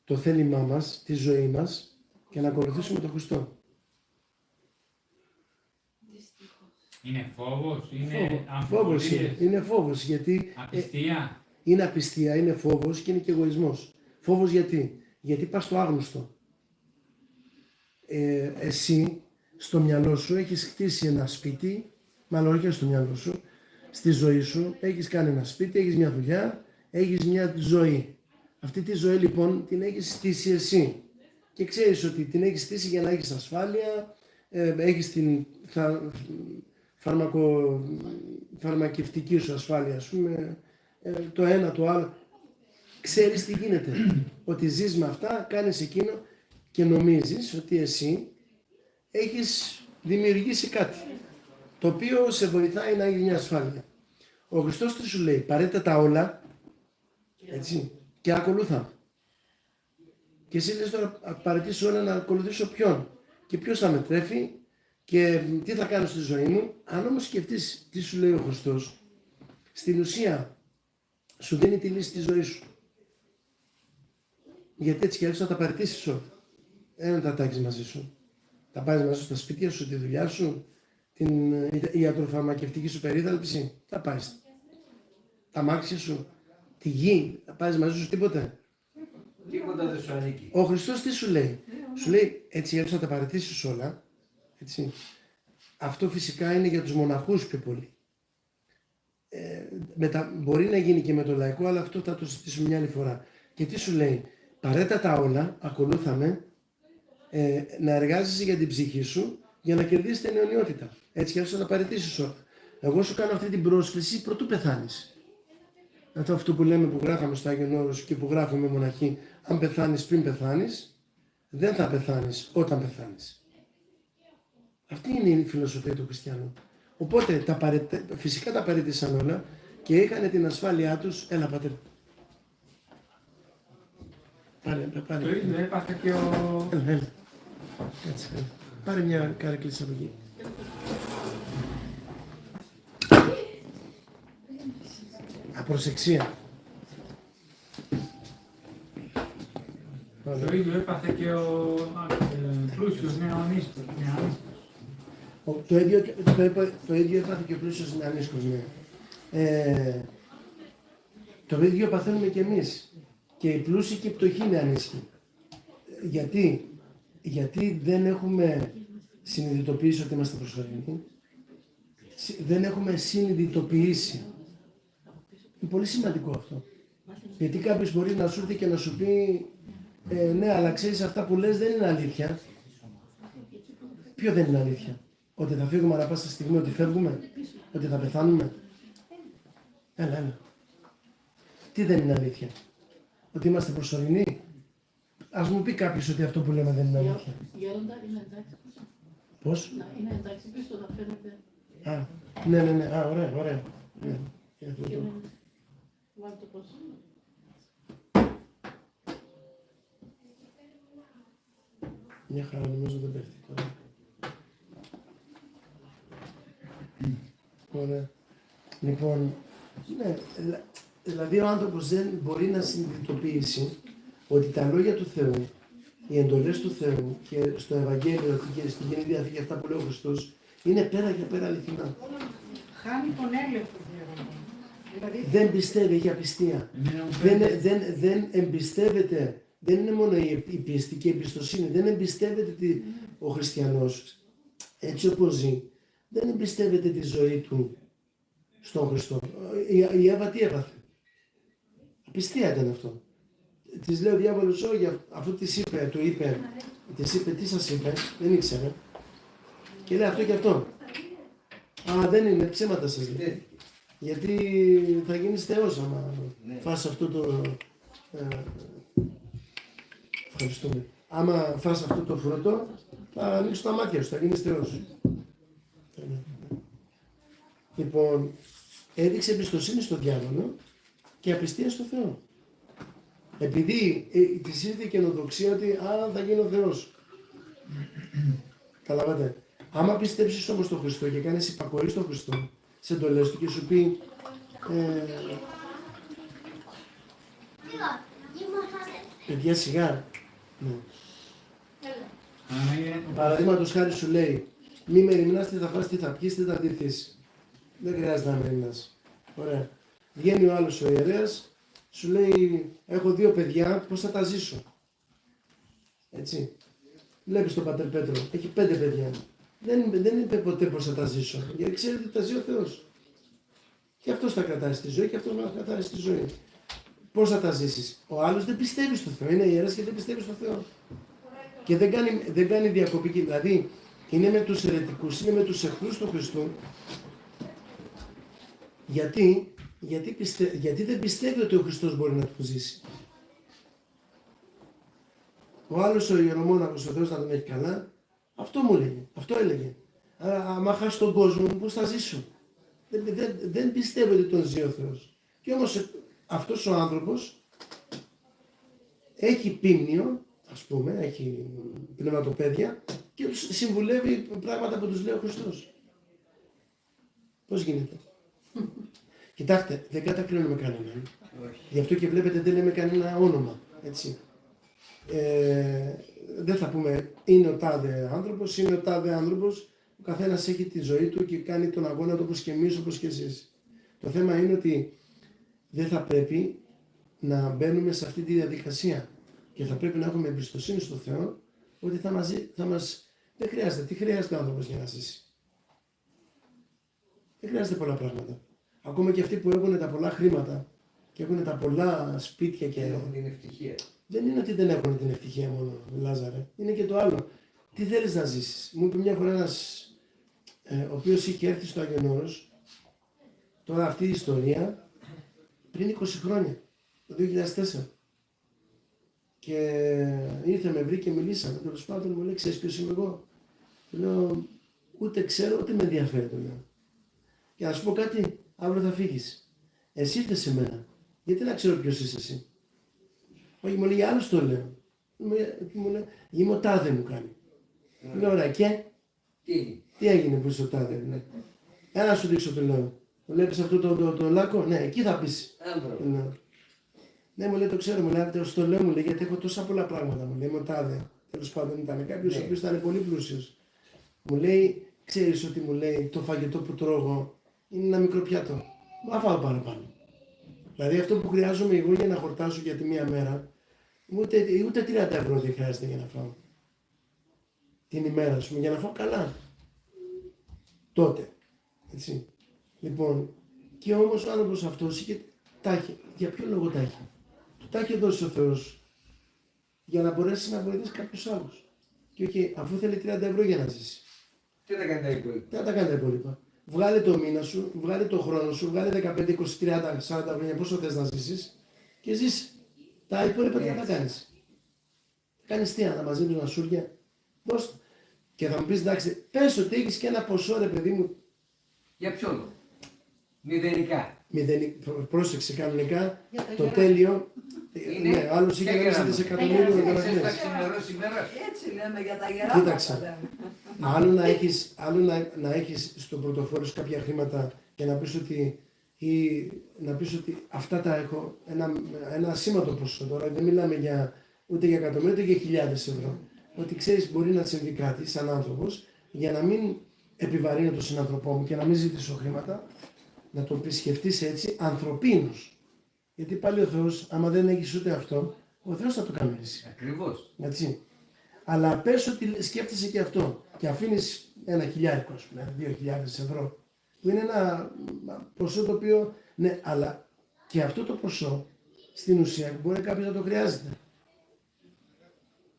το θέλημά μας, τη ζωή μας και να ακολουθήσουμε τον Χριστό. Είναι φόβος, είναι αμφιβολίες, είναι φόβος, γιατί απιστία. είναι απιστία, είναι φόβος και είναι και εγωισμός. Φόβος γιατί? Γιατί πας στο άγνωστο. Εσύ στο μυαλό σου έχεις χτίσει ένα σπίτι, μάλλον όχι στο μυαλό σου, στη ζωή σου έχεις κάνει ένα σπίτι, έχεις μια δουλειά, έχεις μια ζωή. Αυτή τη ζωή λοιπόν την έχεις στήσει εσύ και ξέρεις ότι την έχεις στήσει για να έχεις ασφάλεια, έχεις την φαρμακευτική σου ασφάλεια, ας πούμε, το ένα το άλλο. Ξέρεις τι γίνεται, ότι ζεις με αυτά, κάνεις εκείνο και νομίζεις ότι εσύ έχεις δημιουργήσει κάτι το οποίο σε βοηθάει να έχεις μια ασφάλεια. Ο Χριστός τι σου λέει? Παρέτα τα όλα, έτσι, και ακολούθα. Και εσύ λες τώρα παρετήσω όλα να ακολουθήσω ποιον και ποιος θα με τρέφει και τι θα κάνω στη ζωή μου. Αν όμως σκεφτείς τι σου λέει ο Χριστός, στην ουσία σου δίνει τη λύση της ζωής σου. Γιατί έτσι κι αλλιώς θα τα παραιτήσεις όλα. Δεν τα τάξεις μαζί σου. Τα πάρεις μαζί σου στα σπίτια σου, τη δουλειά σου, την ιατροφαρμακευτική σου περίθαλψη. Τα πάρεις. Τα αμάξια σου, τη γη, τα πάρεις μαζί σου τίποτε. Τίποτα δεν σου ανήκει. Ο Χριστός τι σου λέει? Σου λέει έτσι έτσι θα τα παραιτήσεις όλα. Έτσι. Αυτό φυσικά είναι για τους μοναχούς πιο πολύ. Μπορεί να γίνει και με το λαϊκό, αλλά αυτό θα το συζητήσουμε μια άλλη φορά. Και τι σου λέει? Παρέτα τα όλα, ακολούθαμε, να εργάζεσαι για την ψυχή σου για να κερδίσεις την αιωνιότητα. Έτσι και θα τα παραιτήσεις όλα. Εγώ σου κάνω αυτή την πρόσκληση πρωτού πεθάνεις. Αυτό που λέμε, που γράφαμε στο Άγιον Όρος και που γράφουμε μοναχοί, αν πεθάνεις πριν πεθάνεις, δεν θα πεθάνεις όταν πεθάνεις. Αυτή είναι η φιλοσοφία του χριστιανού. Οπότε φυσικά τα παραιτήσαν όλα και είχαν την ασφάλειά τους. Έλα πατέρα. Πάρε. Το ίδιο έπαθε και ο... Έλα. Έτσι, πάρε μια καρέκλιση από εκεί. Απροσεξία. Το ίδιο έπαθε και ο πλούσιος νεανίσκος. Το ίδιο έπαθε και ο πλούσιος νεανίσκος, ναι. Το ίδιο παθαίνουμε και εμείς. Και οι πλούσιοι και οι πτωχοί νεανίσκοι. Γιατί δεν έχουμε συνειδητοποιήσει ότι είμαστε προσωρινοί. Δεν έχουμε συνειδητοποιήσει. Είναι πολύ σημαντικό αυτό. Γιατί κάποιος μπορεί να σου έρθει και να σου πει ναι, αλλά ξέρεις, αυτά που λες δεν είναι αλήθεια. Ποιο δεν είναι αλήθεια? Ότι θα φύγουμε ανά πάσα στιγμή, ότι φεύγουμε, ότι θα πεθάνουμε. Έλα. Τι δεν είναι αλήθεια? Ότι είμαστε προσωρινοί. Ας μου πει κάποιος ότι αυτό που λέμε δεν είναι αλήθεια. Γέροντα, είναι εντάξει. Πώς? Είναι εντάξει, πες το να φαίνεται. Α, ναι. Α, ωραία. Ναι. Βάλτε το πώς. Μια χαρά, νομίζω δεν πέφτει τώρα. Ωραία. Λοιπόν, ναι, δηλαδή ο άνθρωπος δεν μπορεί να συνειδητοποιήσει ότι τα λόγια του Θεού, οι εντολές του Θεού και στο Ευαγγέλιο και στην Καινή Διαθήκη, αυτά που λέει ο Χριστός, είναι πέρα και πέρα αληθινά. Χάνει τον έλεγχο, δηλαδή. Δεν πιστεύει, έχει απιστία. Δεν εμπιστεύεται, δεν είναι μόνο η πίστη και η εμπιστοσύνη, δεν εμπιστεύεται ο χριστιανός έτσι όπως ζει, δεν εμπιστεύεται τη ζωή του στον Χριστό. Η Εύα τι έπαθε? Απιστία ήταν αυτό. Της λέει ο διάβολος, όχι, αφού της είπε, τι σας είπε, δεν ήξερε. Και λέει αυτό και αυτό. Α, δεν είναι, ψέματα σας λέει. Γιατί θα γίνεις Θεός άμα φας αυτό το... Ευχαριστούμε. Άμα φας αυτό το φρούτο, θα ανοίξεις τα μάτια σου, θα γίνεις Θεός. Λοιπόν, έδειξε εμπιστοσύνη στον διάβολο και απιστία στο Θεό. Επειδή της ήρθε η καινοδοξία ότι θα γίνω Θεός. Καταλαβαίνετε. Άμα πιστέψεις όμως στον Χριστό και κάνεις υπακοή στον Χριστό, σε εντολές του και σου πει παιδιά σιγά. Ναι. Παραδείγματος χάρη σου λέει μη μεριμνάς τι θα φας, τι θα πιείς, τι θα ντυθείς. Δεν χρειάζεται να μεριμνάς. Ωραία. Βγαίνει ο άλλος ο ιερέας Σου λέει, έχω 2 παιδιά, πώς θα τα ζήσω. Έτσι. Βλέπεις τον πατέρ Πέτρο, έχει 5 παιδιά. Δεν είπε ποτέ πώς θα τα ζήσω, γιατί ξέρει ότι τα ζει ο Θεός. Και αυτός θα κρατάει στη ζωή και αυτός θα κρατάει στη ζωή. Πώς θα τα ζήσεις. Ο άλλος δεν πιστεύει στο Θεό, είναι ιερέας και δεν πιστεύει στο Θεό. Και δεν κάνει διακοπή, δηλαδή είναι με τους αιρετικούς, είναι με τους εχθρούς του Χριστού. Γιατί δεν πιστεύει ότι ο Χριστός μπορεί να τον ζήσει. Ο άλλος ο ιερομόναχος, ο Θεός να τον έχει καλά, αυτό μου έλεγε, αυτό έλεγε. Άρα άμα χάσει τον κόσμο μου, πώς θα ζήσω. Δεν πιστεύω ότι τον ζει ο Θεός. Και όμως αυτός ο άνθρωπος έχει πίμνιο, ας πούμε, έχει πνευματοπαίδεια και τους συμβουλεύει πράγματα που τους λέει ο Χριστός. Πώς γίνεται. Κοιτάξτε, δεν κατακρίνουμε κανέναν. Γι' αυτό και βλέπετε δεν λέμε κανένα όνομα. Έτσι. Δεν θα πούμε είναι ο τάδε άνθρωπος, είναι ο τάδε άνθρωπος. Ο καθένας έχει τη ζωή του και κάνει τον αγώνα του όπως και εμείς, όπως και εσείς. Το θέμα είναι ότι δεν θα πρέπει να μπαίνουμε σε αυτή τη διαδικασία και θα πρέπει να έχουμε εμπιστοσύνη στο Θεό ότι δεν χρειάζεται. Τι χρειάζεται ο άνθρωπος για να ζήσει. Δεν χρειάζεται πολλά πράγματα. Ακόμα και αυτοί που έχουν τα πολλά χρήματα και έχουν τα πολλά σπίτια και έχουν την ευτυχία. Δεν είναι ότι δεν έχουν την ευτυχία μόνο, Λάζαρε. Είναι και το άλλο. Τι θέλεις να ζήσεις. Μου είπε μια φορά ένας ο οποίος είχε έρθει στο Άγιον Όρος, τώρα αυτή η ιστορία, πριν 20 χρόνια, το 2004. Και ήρθε, με βρήκε και μιλήσαμε. Τέλος πάντων μου λέει, ξέρεις ποιος είμαι εγώ. Του λέω, ούτε ξέρω, ούτε με ενδιαφέρει. Του λέω. Και να σου πω κάτι, αύριο θα φύγεις. Εσύ ήρθες σε μένα. Γιατί να ξέρω ποιος είσαι εσύ. Όχι, μου λέει, άλλος το λέω. Μου λέει, είμαι ο τάδε μου κάνει. Μου λέει, ωραία, και τι έγινε που είσαι ο τάδε. Ναι. Ένα σου δείξω, του λέω. Βλέπεις αυτό το λάκκο, ναι, εκεί θα πεις. Ναι, μου λέει, το ξέρω, μου λέει, το λέω, μου λέει, γιατί έχω τόσα πολλά πράγματα. Μου λέει, είμαι ο τάδε. Τέλος πάντων, ήταν κάποιος ο οποίος ήταν πολύ πλούσιος. Μου λέει, ξέρεις ότι μου λέει, το φαγητό που τρώγω είναι ένα μικρό πιάτο. Μα φάω παραπάνω. Δηλαδή αυτό που χρειάζομαι εγώ για να χορτάσω για τη μία μέρα, ούτε 30 ευρώ δεν χρειάζεται για να φάω. Την ημέρα, ας πούμε, για να φάω καλά. Τότε. Έτσι. Λοιπόν, και όμως ο άνθρωπος αυτός είχε τάχει. Για ποιο λόγο τάχει. Του τάχει δώσει ο Θεός για να μπορέσει να βοηθήσει κάποιους άλλους. Και όχι, αφού θέλει 30 ευρώ για να ζήσει. Τι θα κάνει τα υπόλοιπα. Τι θα τα κάνει τα υπόλοιπα. Βγάλε το μήνα σου, βγάλε το χρόνο σου, βγάλε 15, 20, 30, 40 χρόνια, πόσο θες να ζήσεις και ζήσει. Τα υπόλοιπα τι θα κάνεις. Θα κάνεις τι, να μαζεύεις μασούρια. Πώς. Και θα μου πεις, εντάξει, πες ότι έχεις και ένα ποσό, ρε παιδί μου. Για ποιο λόγο. Μηδενικά. Πρόσεξε κανονικά, το τέλειο. Ναι, άλλος είχε ένα δισεκατομμύριο δολάρια. Έτσι λέμε για τα γεράματα. Κοίταξε. Άλλο να έχεις στο πρωτοφόρο σου κάποια χρήματα και να πεις ότι αυτά τα έχω ένα ασήμαντο ποσό. Τώρα δεν μιλάμε ούτε για εκατομμύρια ούτε για χιλιάδες ευρώ. Ότι ξέρεις μπορεί να συμβεί κάτι σαν άνθρωπος για να μην επιβαρύνω τον συνανθρωπό μου και να μην ζητήσω χρήματα, να το επισκεφτείς έτσι ανθρωπίνους. Γιατί πάλι ο Θεός, άμα δεν έχεις ούτε αυτό, ο Θεός θα το κανονίσει. Ακριβώς. Έτσι. Αλλά πες ότι σκέφτεσαι και αυτό και αφήνεις ένα χιλιάρικο, ας πούμε, 2.000 ευρώ, που είναι ένα ποσό το οποίο, ναι, αλλά και αυτό το ποσό στην ουσία μπορεί κάποιος να το χρειάζεται.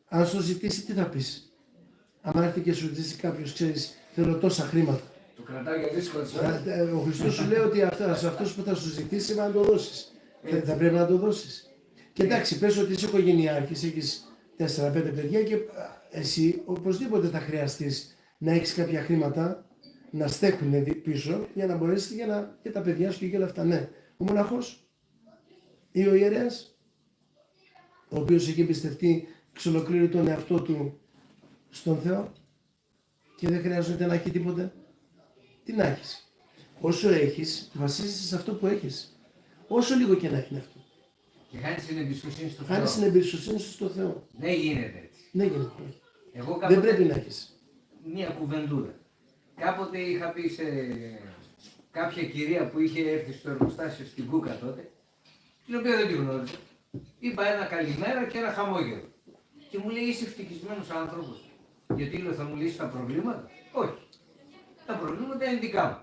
Αν σου ζητήσει, τι θα πεις. Αν έρθει και σου ζητήσει κάποιος, ξέρεις, θέλω τόσα χρήματα. Το κρατάω για δύσκολα. Ο Χριστός σου λέει ότι σε αυτός που θα σου ζητήσει να το δώσεις. Θα πρέπει να το δώσεις. Και εντάξει, πες ότι είσαι οικογενειάρχης, έχεις 4-5 παιδιά και εσύ οπωσδήποτε θα χρειαστείς να έχεις κάποια χρήματα να στέκουν πίσω για να μπορέσεις και τα παιδιά σου και όλα αυτά. Ναι. Ο μοναχός ή ο ιερέας, ο οποίος έχει εμπιστευτεί εξ ολοκλήρου τον εαυτό του στον Θεό και δεν χρειάζεται να έχει τίποτε. Τι να έχεις. Όσο έχεις, βασίζεσαι σε αυτό που έχεις. Όσο λίγο και να έχει αυτό. Και χάνεις την εμπιστοσύνη στο Θεό. Χάνεις την εμπιστοσύνη σου στο Θεό. Δεν γίνεται έτσι. Δεν γίνεται. Εγώ δεν πρέπει να έχεις. Μία κουβεντούρα. Κάποτε είχα πει σε κάποια κυρία που είχε έρθει στο εργοστάσιο στην Κούκα τότε, την οποία δεν τη γνώριζα. Είπα ένα καλημέρα και ένα χαμόγελο. Και μου λέει: είσαι ευτυχισμένος άνθρωπος. Γιατί λέω: θα μου λύσει τα προβλήματα. Όχι. Τα προβλήματα είναι δικά μου.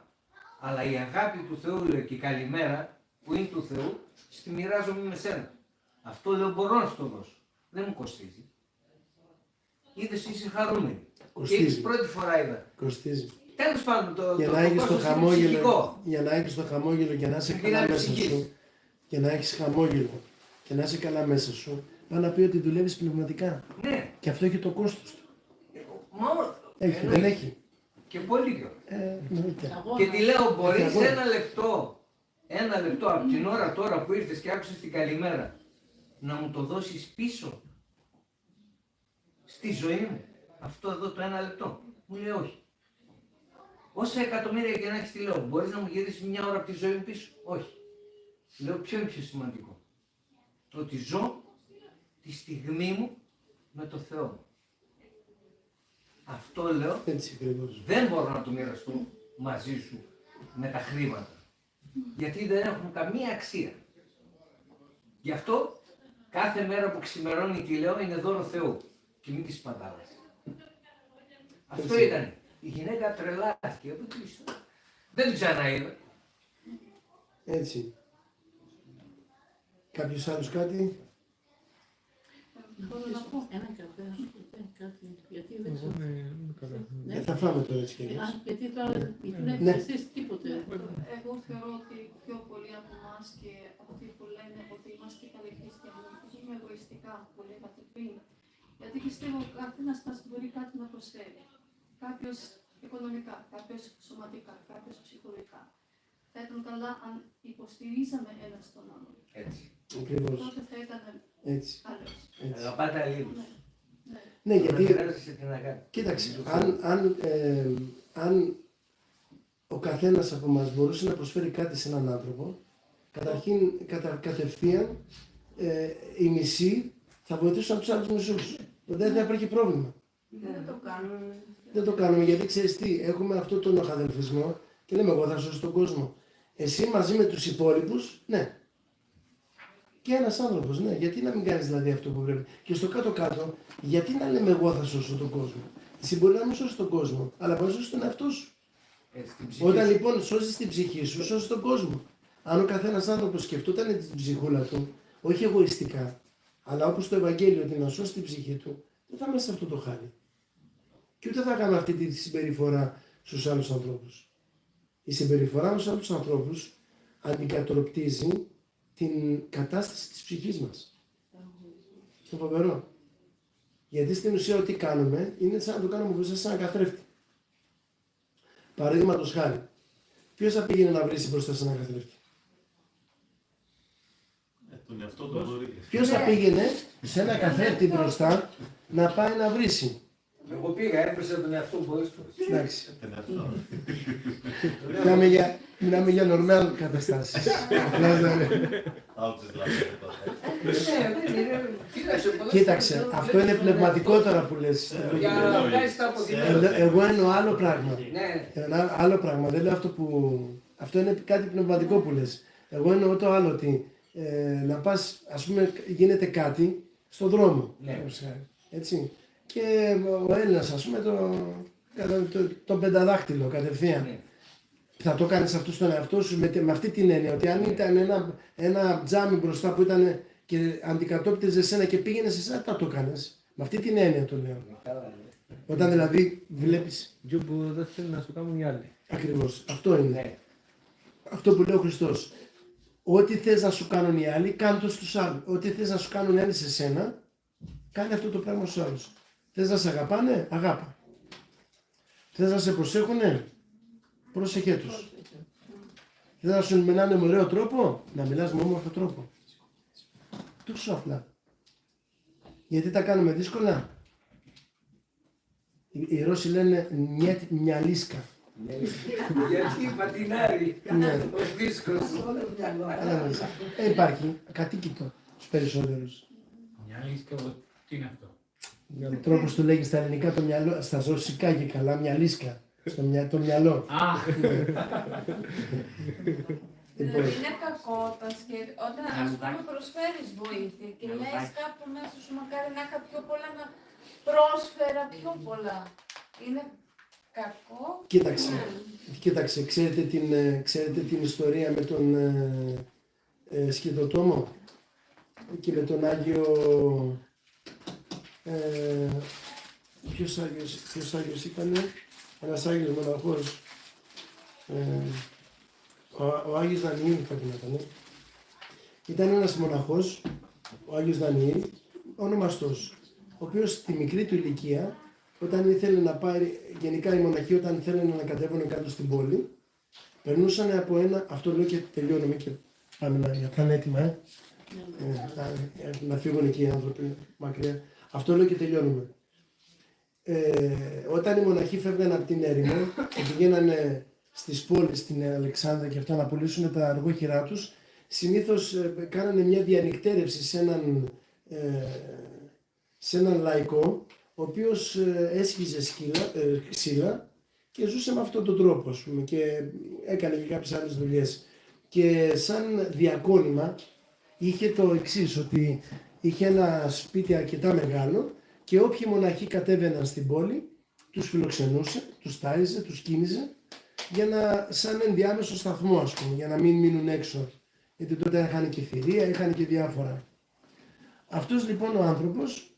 Αλλά η αγάπη του Θεού, λέω, και η καλημέρα που είναι του Θεού, στη μοιράζομαι με σένα. Αυτό λέω: μπορώ να σου το δώσω. Δεν μου κοστίζει. Είδες, είσαι χαρούμενη. Και έχεις πρώτη φορά είδα. Κοστίζει. Τέλος πάντων, Για το να έχεις το κόστος είναι χαμόγελο, ψυχικό. για να έχεις το χαμόγελο και να είσαι Την καλά δύναμη μέσα ψυχής. σου, και να έχεις χαμόγελο και να είσαι καλά μέσα σου, πάει να πει ότι δουλεύεις πνευματικά. Ναι. Και αυτό έχει το κόστος του. Μα, Έχει, εννοείται. δεν έχει. Και πολύ καιρό. Εννοείται. Και τη λέω, μπορείς αγώνα. ένα λεπτό από την ώρα τώρα που ήρθες και άκουσες την καλημέρα, να μου το δώσεις πίσω στη ζωή μου. Αυτό εδώ το ένα λεπτό. Μου λέει όχι. Όσα εκατομμύρια και να έχεις, τη λέω, μπορείς να μου γυρίσεις μια ώρα από τη ζωή μου πίσω. Όχι. Λέω, ποιο είναι πιο σημαντικό. Το ότι ζω τη στιγμή μου με το Θεό μου. Αυτό λέω, Έτσι ακριβώς. δεν μπορώ να το μοιραστώ μαζί σου με τα χρήματα. Γιατί δεν έχουν καμία αξία. Γι' αυτό κάθε μέρα που ξημερώνει τη λέω είναι δώρο Θεού. Και μην τη σπατάλας. Αυτό Έτσι. ήταν. Η γυναίκα τρελάστηκε. Δεν την ξαναείδα. Έτσι. Κάποιος άλλος κάτι? Μπορώ να πω ένα καφέ, να σου πω κάτι, γιατί δεν ξέρω. Δεν θα φάμε τώρα έτσι κι αλλιώς. Γιατί τώρα δεν Ναι. έχεις εσείς τίποτε. Εγώ θεωρώ ότι πιο πολλοί από εμάς και αυτοί που λένε ότι είμαστε καλοί χριστιανοί, ζούμε εγωιστικά, που λέγατε πριν. Γιατί πιστεύω ο καθένας μας μπορεί κάτι να προσφέρει. Κάποιος οικονομικά, κάποιος σωματικά, κάποιος ψυχολογικά. Θα ήταν καλά αν υποστηρίζαμε ένας τον άλλον. Έτσι. Ακριβώς. Τότε θα ήταν Έτσι. άλλος. Έτσι. Αγαπάτε αλλήλους. Ναι. Ναι, γιατί Μοιράζεσαι την αγάπη. κοίταξε, αν ο καθένας από μας μπορούσε να προσφέρει κάτι σε έναν άνθρωπο, καταρχήν, κατευθείαν, οι μισοί θα βοηθούσαν τους άλλους μισούς. Δεν θα υπάρχει πρόβλημα. Δεν το κάνουμε. Δεν το κάνουμε γιατί ξέρεις τι, έχουμε αυτό τον οχαδελφισμό και λέμε εγώ θα σώσω τον κόσμο. Εσύ μαζί με τους υπόλοιπους, ναι. Και ένας άνθρωπος, ναι. Γιατί να μην κάνεις δηλαδή αυτό που πρέπει. Και στο κάτω-κάτω, γιατί να λέμε εγώ θα σώσω τον κόσμο. Εσύ μπορεί να μην σώσεις τον κόσμο, αλλά μπορεί να σώσεις τον εαυτό σου. Έτσι, την ψυχή Όταν σου. λοιπόν σώσεις την ψυχή σου, σώσεις τον κόσμο. Αν ο καθένας άνθρωπος σκεφτόταν την ψυχούλα του, όχι εγωιστικά, αλλά όπως το Ευαγγέλιο ότι να σώσει την ψυχή του, δεν θα είμαστε σε αυτό το χάλι. Και ούτε θα κάνουμε αυτή τη συμπεριφορά στους άλλους ανθρώπους. Η συμπεριφορά στους άλλους ανθρώπους αντικατοπτρίζει την κατάσταση της ψυχής μας. Στο φοβερό. Γιατί στην ουσία ό,τι κάνουμε είναι σαν να το κάνουμε μπροστά σε έναν καθρέφτη. Παραδείγματος χάρη, ποιος θα πήγαινε να βρίσει μπροστά σε έναν καθρέφτη. Τον εαυτό του μπορεί. Ποιος θα πήγαινε σε ένα καθρέφτη μπροστά να πάει να βρίσει. Εγώ πήγα, έπεσα τον εαυτό μου πολλές φορές. Εντάξει. Τον εαυτό. Μιλάμε για normal καταστάσεις. Άκουσες λάθος. Κοίταξε, αυτό είναι πνευματικό τώρα που λες. Για να βγάλεις τα αποτελέσματα. Εγώ εννοώ άλλο πράγμα. Ναι, Ένα άλλο πράγμα. Δεν λέω αυτό που. Αυτό είναι κάτι πνευματικό που λες. Εγώ εννοώ το άλλο ότι να πας, ας πούμε, γίνεται κάτι στον δρόμο. Ναι. Έτσι. Και ο Έλληνας, ας πούμε, το πενταδάχτυλο κατευθείαν. ναι. Θα το κάνεις αυτό στον εαυτό σου με αυτή την έννοια ότι αν ήταν ένα τζάμι μπροστά που ήταν και αντικατόπτριζε εσένα και πήγαινε σε εσένα, θα το κάνεις. Με αυτή την έννοια το λέω. Καλά, ναι. Όταν δηλαδή βλέπεις. Τζο που δεν θέλει να σου κάνουν οι άλλοι. Ακριβώς. Αυτό είναι. Ναι. Αυτό που λέει ο Χριστός. Ό,τι θες να σου κάνουν οι άλλοι, κάνε το στους άλλους. Ό,τι θες να σου κάνουν οι άλλοι σε σένα, κάνε αυτό το πράγμα στους άλλους. Θες να σε αγαπάνε, αγάπα. Θες να σε προσέχουνε, πρόσεχέ τους. Θες να σου μιλάνε με ωραίο τρόπο, να μιλάς με όμορφο τρόπο. Τόσο απλά. Γιατί τα κάνουμε δύσκολα. Οι Ρώσοι λένε μυαλίσκα. Γιατί πατινάρει Ναι. ο δίσκος. Υπάρχει κατοίκητο στους περισσότερους. Μια λίσκα, τι είναι αυτό. Ο τρόπος του λέγει στα ελληνικά το μυαλό, στα ζωσικά και καλά, μυαλίσκα. Το μυαλό. Α, Δηλαδή είναι κακό όταν ας πούμε προσφέρεις βοήθεια και λες κάπου μέσα σου μακάρι να είχα πιο πολλά, να πρόσφερα πιο πολλά. Είναι κακό. Κοίταξε, ξέρετε την ιστορία με τον Σκηδοτόμο και με τον Άγιο... ποιος Άγιος ήταν, ένας Άγιος μοναχός, ο Άγιος Δανιήλ πρέπει να ήταν. Ήταν ένας μοναχός, ο Άγιος Δανιήλ, ονομαστός, ο οποίος στη μικρή του ηλικία, όταν ήθελε να πάρει, γενικά οι μοναχοί όταν ήθελαν να κατέβουν κάτω στην πόλη, περνούσαν από ένα, αυτό λέω και τελειώνουμε και πάμε να είναι έτοιμα, να φύγουν εκεί οι άνθρωποι μακριά. Αυτό λέω και τελειώνουμε. Όταν οι μοναχοί φεύγαν από την έρημο και πηγαίνανε στις πόλεις, στην Αλεξάνδρα και αυτά να πουλήσουν τα αργόχειρά τους, συνήθως κάνανε μια διανυκτέρευση σε έναν λαϊκό, ο οποίος έσχιζε ξύλα και ζούσε με αυτόν τον τρόπο, ας πούμε, και έκανε και κάποιες άλλες δουλειές. Και σαν διακόνημα είχε το εξής, ότι είχε ένα σπίτι αρκετά μεγάλο και όποιοι μοναχοί κατέβαιναν στην πόλη, τους φιλοξενούσε, τους τάιζε, τους κίνιζε, για να, σαν ενδιάμεσο σταθμό, ας πούμε, για να μην μείνουν έξω. Γιατί τότε είχαν και θηρία, είχαν και διάφορα. Αυτός λοιπόν ο άνθρωπος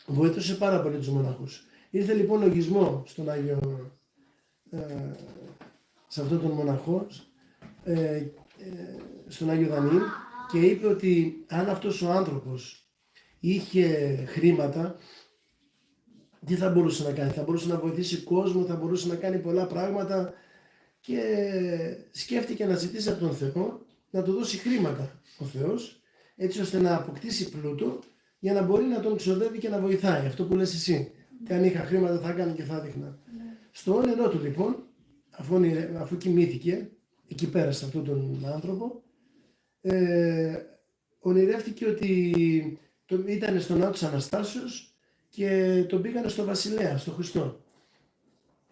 βοήθησε πάρα πολύ τους μοναχούς. Ήρθε λοιπόν λογισμό στον Άγιο, σε αυτόν τον μοναχό, στον Άγιο Δανιήλ, και είπε ότι αν αυτός ο άνθρωπος είχε χρήματα, τι θα μπορούσε να κάνει? Θα μπορούσε να βοηθήσει κόσμο, θα μπορούσε να κάνει πολλά πράγματα, και σκέφτηκε να ζητήσει από τον Θεό να του δώσει χρήματα ο Θεός, έτσι ώστε να αποκτήσει πλούτο για να μπορεί να τον ξοδεύει και να βοηθάει. Αυτό που λες εσύ. Και αν είχα χρήματα θα έκανε και θα δείχνα. Στο όνειρό του λοιπόν, αφού κοιμήθηκε, εκεί πέρα σε αυτόν τον άνθρωπο, ονειρεύτηκε ότι ήταν στον ναό της Αναστάσεως και τον πήγανε στο βασιλέα, στο Χριστό.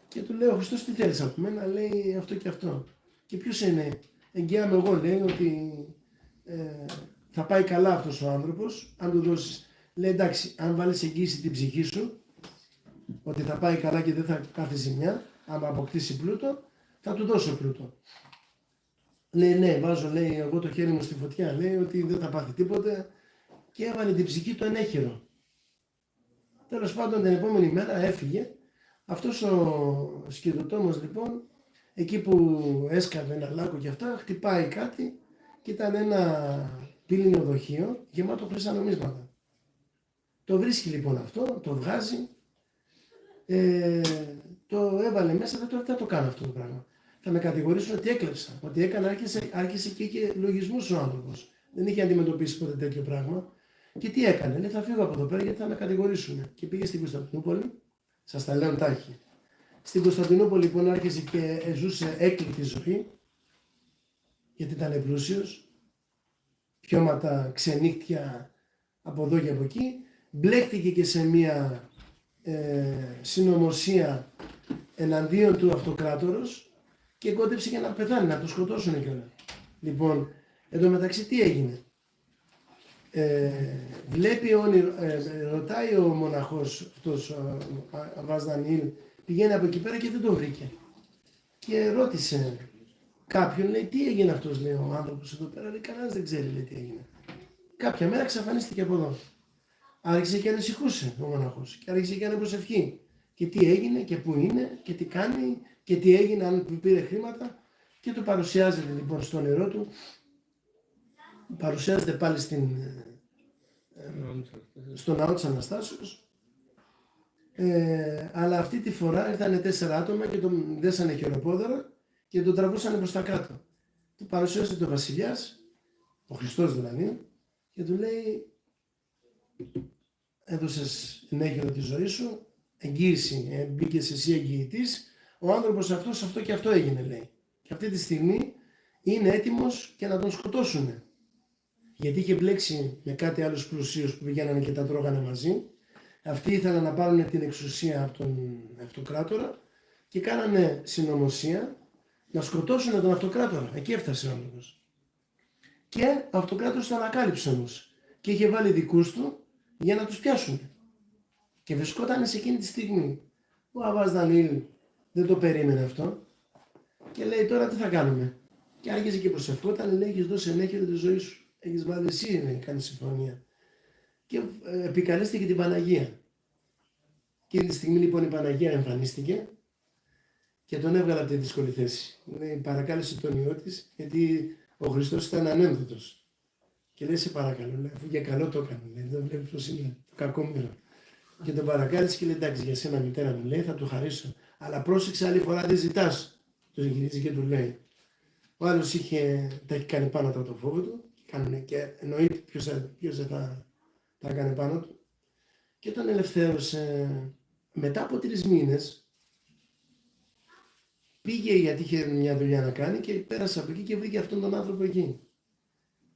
Και του λέει ο Χριστός, τι θέλεις από μένα? Λέει αυτό και αυτό. Και ποιος είναι? Εγγυάμαι εγώ, λέει, ότι θα πάει καλά αυτός ο άνθρωπος, αν του δώσεις. Λέει εντάξει, αν βάλεις εγγύηση την ψυχή σου, ότι θα πάει καλά και δεν θα πάθει ζημιά, άμα αποκτήσει πλούτο, θα του δώσω πλούτο. Λέει ναι, βάζω, λέει, εγώ το χέρι μου στη φωτιά, λέει, ότι δεν θα πάθει τίποτε, και έβαλε την ψυχή του ενέχειρο. Τέλος πάντων την επόμενη μέρα έφυγε. Αυτός ο Σκηδοτόμος λοιπόν, εκεί που έσκαβε ένα λάκκο και αυτά, χτυπάει κάτι και ήταν ένα πύληνο δοχείο γεμάτο χρυσά νομίσματα. Το βρίσκει λοιπόν αυτό, το βγάζει, το έβαλε μέσα, δεν θα το κάνω αυτό το πράγμα. Θα με κατηγορήσουν ότι έκλεψα, ότι έκανα, άρχισε και είχε λογισμούς ο άνθρωπος. Δεν είχε αντιμετωπίσει ποτέ τέτοιο πράγμα. Και τι έκανε? Λέει, θα φύγω από εδώ πέρα γιατί θα με κατηγορήσουν. Και πήγε στην Κωνσταντινούπολη, σας τα λέω τάχει. Στην Κωνσταντινούπολη λοιπόν άρχισε και ζούσε έκλειτη ζωή, γιατί ήταν πλούσιος, πιώματα, ξενύχτια από εδώ και από εκεί. Μπλέχτηκε και σε μια συνωμοσία εναντίον του αυτοκράτορος και κόντεψε για να πεθάνει, να το σκοτώσουν κιόλας. Λοιπόν, εντωμεταξύ τι έγινε? Βλέπει ρωτάει ο μοναχός αυτός ο Αββάς Δανιήλ, πηγαίνει από εκεί πέρα και δεν το βρήκε. Και ρώτησε κάποιον, λέει, τι έγινε αυτός, λέει, ο άνθρωπος εδώ πέρα? Λέει, κανένας δεν ξέρει, λέει, τι έγινε. Κάποια μέρα εξαφανίστηκε από εδώ. Άρχισε και ανησυχούσε ο μοναχός και άρχισε και να προσευχεί. Και τι έγινε και πού είναι και τι κάνει και τι έγινε, αν πήρε χρήματα. Και του παρουσιάζεται λοιπόν στο όνειρό του, παρουσιάζεται πάλι στο ναό της Αναστάσεως, αλλά αυτή τη φορά ήρθανε 4 άτομα και τον δέσανε χειροπόδαρα και τον τραβούσανε προς τα κάτω. Του παρουσιάζεται το βασιλιάς, ο Χριστός δηλαδή, και του λέει, έδωσες ενέχειρο τη ζωή σου, εγγύηση, μπήκες εσύ εγγυητής, ο άνθρωπος αυτός αυτό και αυτό έγινε, λέει. Και αυτή τη στιγμή είναι έτοιμος και να τον σκοτώσουνε. Γιατί είχε μπλέξει με κάτι άλλους πλουσίους που πηγαίνανε και τα τρώγανε μαζί. Αυτοί ήθελαν να πάρουν την εξουσία από τον αυτοκράτορα και κάνανε συνωμοσία να σκοτώσουν τον αυτοκράτορα. Εκεί έφτασε ο άνθρωπος. Και ο αυτοκράτορας το ανακάλυψε όμως. Και είχε βάλει δικούς του για να τους πιάσουν. Και βρισκόταν σε εκείνη τη στιγμή. Ο Αββάς Δανιήλ δεν το περίμενε αυτό. Και λέει τώρα τι θα κάνουμε. Και άρχισε και προσευχόταν, λέει έχεις δώσει ενέχεια τη ζωή σου. Έχεις βάλει εσύ, λέει, κάνει συμφωνία. Και επικαλέστηκε την Παναγία. Και εκείνη τη στιγμή λοιπόν η Παναγία εμφανίστηκε και τον έβγαλε από τη δύσκολη θέση. Λέει, παρακάλεσε τον Υιό της, γιατί ο Χριστός ήταν ανένδοτος. Και λέει, σε παρακαλώ, λέει, αφού για καλό το έκανε, λέει, δεν βλέπει πώς είναι το κακόμοιρο. Και τον παρακάλεσε και λέει, εντάξει, για σένα μητέρα μου, λέει, θα του χαρίσω. Αλλά πρόσεξε, άλλη φορά δεν ζητάς. Τον γυρίζει και του λέει. Ο άλλος τα έχει κάνει πάνω από το φόβο του και εννοείται ποιος δεν τα έκανε πάνω του. Και τον ελευθέρωσε. Μετά από 3 μήνες πήγε γιατί είχε μια δουλειά να κάνει και πέρασε από εκεί και βρήκε αυτόν τον άνθρωπο εκεί.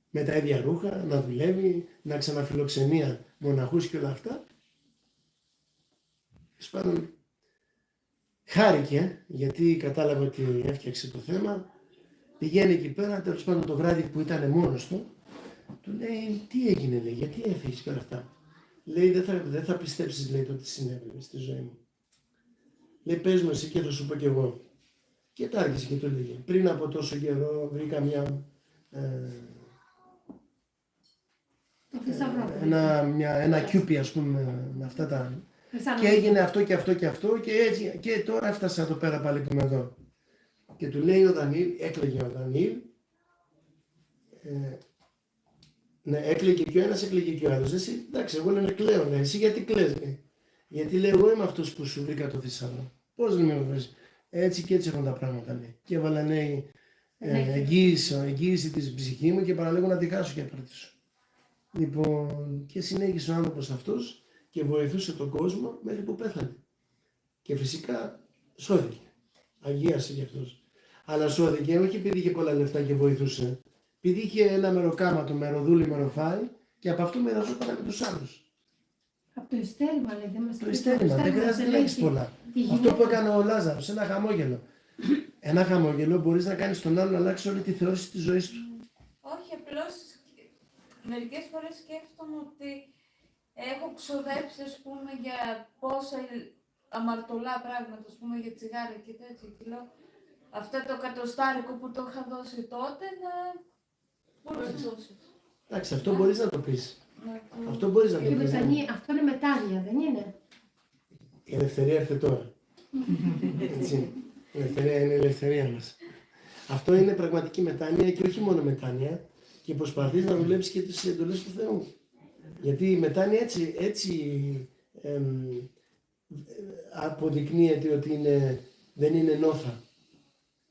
Με τα ίδια ρούχα, να δουλεύει, να ξαναφιλοξενεί μοναχούς και όλα αυτά. Σπάνον, χάρηκε γιατί κατάλαβε ότι έφτιαξε το θέμα. Πηγαίνει εκεί πέρα, τέλος πάντων το βράδυ που ήταν μόνος του, του λέει τι έγινε, λέει, γιατί έφυγες και όλα αυτά. Λέει δεν θα πιστέψεις, λέει, το τι συνέβη στη ζωή μου. Λέει πες μου εσύ και θα σου πω κι εγώ. Και τα άρχισε και το λέγε. Πριν από τόσο καιρό βρήκα ένα κιούπι, ας πούμε, με αυτά τα... Και έγινε αυτό και αυτό και αυτό και έτσι και τώρα έφτασα εδώ πέρα πάλι που είμαι εδώ. Και του λέει ο Δανιήλ, έκλαιγε ο Δανιήλ, ναι, έκλαιγε και ο ένας, έκλαιγε και ο άλλος. Εσύ, εντάξει, εγώ λένε κλαίω, λέει, εσύ γιατί κλαις, λέει. Γιατί λέει, εγώ είμαι αυτός που σου βρήκα το θησαυρό. Πώς δεν με βρεις. Έτσι και έτσι έχουν τα πράγματα, λέει. Και έβαλα, λέει, εγγύηση της ψυχή μου και παραλέγω να τη χάσω και απαρτήσω. Λοιπόν, και συνέχισε ο άνθρωπος αυτός και βοηθούσε τον κόσμο μέχρι που πέθανε. Και φυσικά σώθηκε. Αγίασε κι αυτός. Αλλά σώθηκε όχι επειδή είχε πολλά λεφτά και βοηθούσε. Επειδή είχε ένα μεροκάματο, μεροδούλη, μεροφάι και από αυτό μοιραζόταν με τους άλλους. Από το ειστέρημα, λέει, δεν μας το ειστέρημα, δεν χρειάζεται να έχεις πολλά. Αυτό που έκανε ο Λάζαρος, ένα χαμόγελο. Ένα χαμόγελο μπορείς να κάνεις τον άλλον να αλλάξει όλη τη θεώρηση της ζωής του. Όχι, απλώς μερικές φορές σκέφτομαι ότι έχω ξοδέψει, ας πούμε, για πόσα αμαρτωλά πράγματα, ας πούμε, για τσιγάρα και τέτοια. Και λέω, αυτό το εκατοστάρικο που το είχα δώσει τότε, να μπορείς να δώσεις. Εντάξει, αυτό μπορείς να το πεις. Αυτό μπορείς να το πεις. Αυτό είναι μετάνοια, δεν είναι. Η ελευθερία έρθε τώρα. Έτσι. Η ελευθερία είναι η ελευθερία μας. Αυτό είναι πραγματική μετάνοια και όχι μόνο μετάνοια. Και προσπαθείς να δουλέψεις και τις εντολές του Θεού. Γιατί η μετάνοια έτσι αποδεικνύεται ότι δεν είναι νόθα.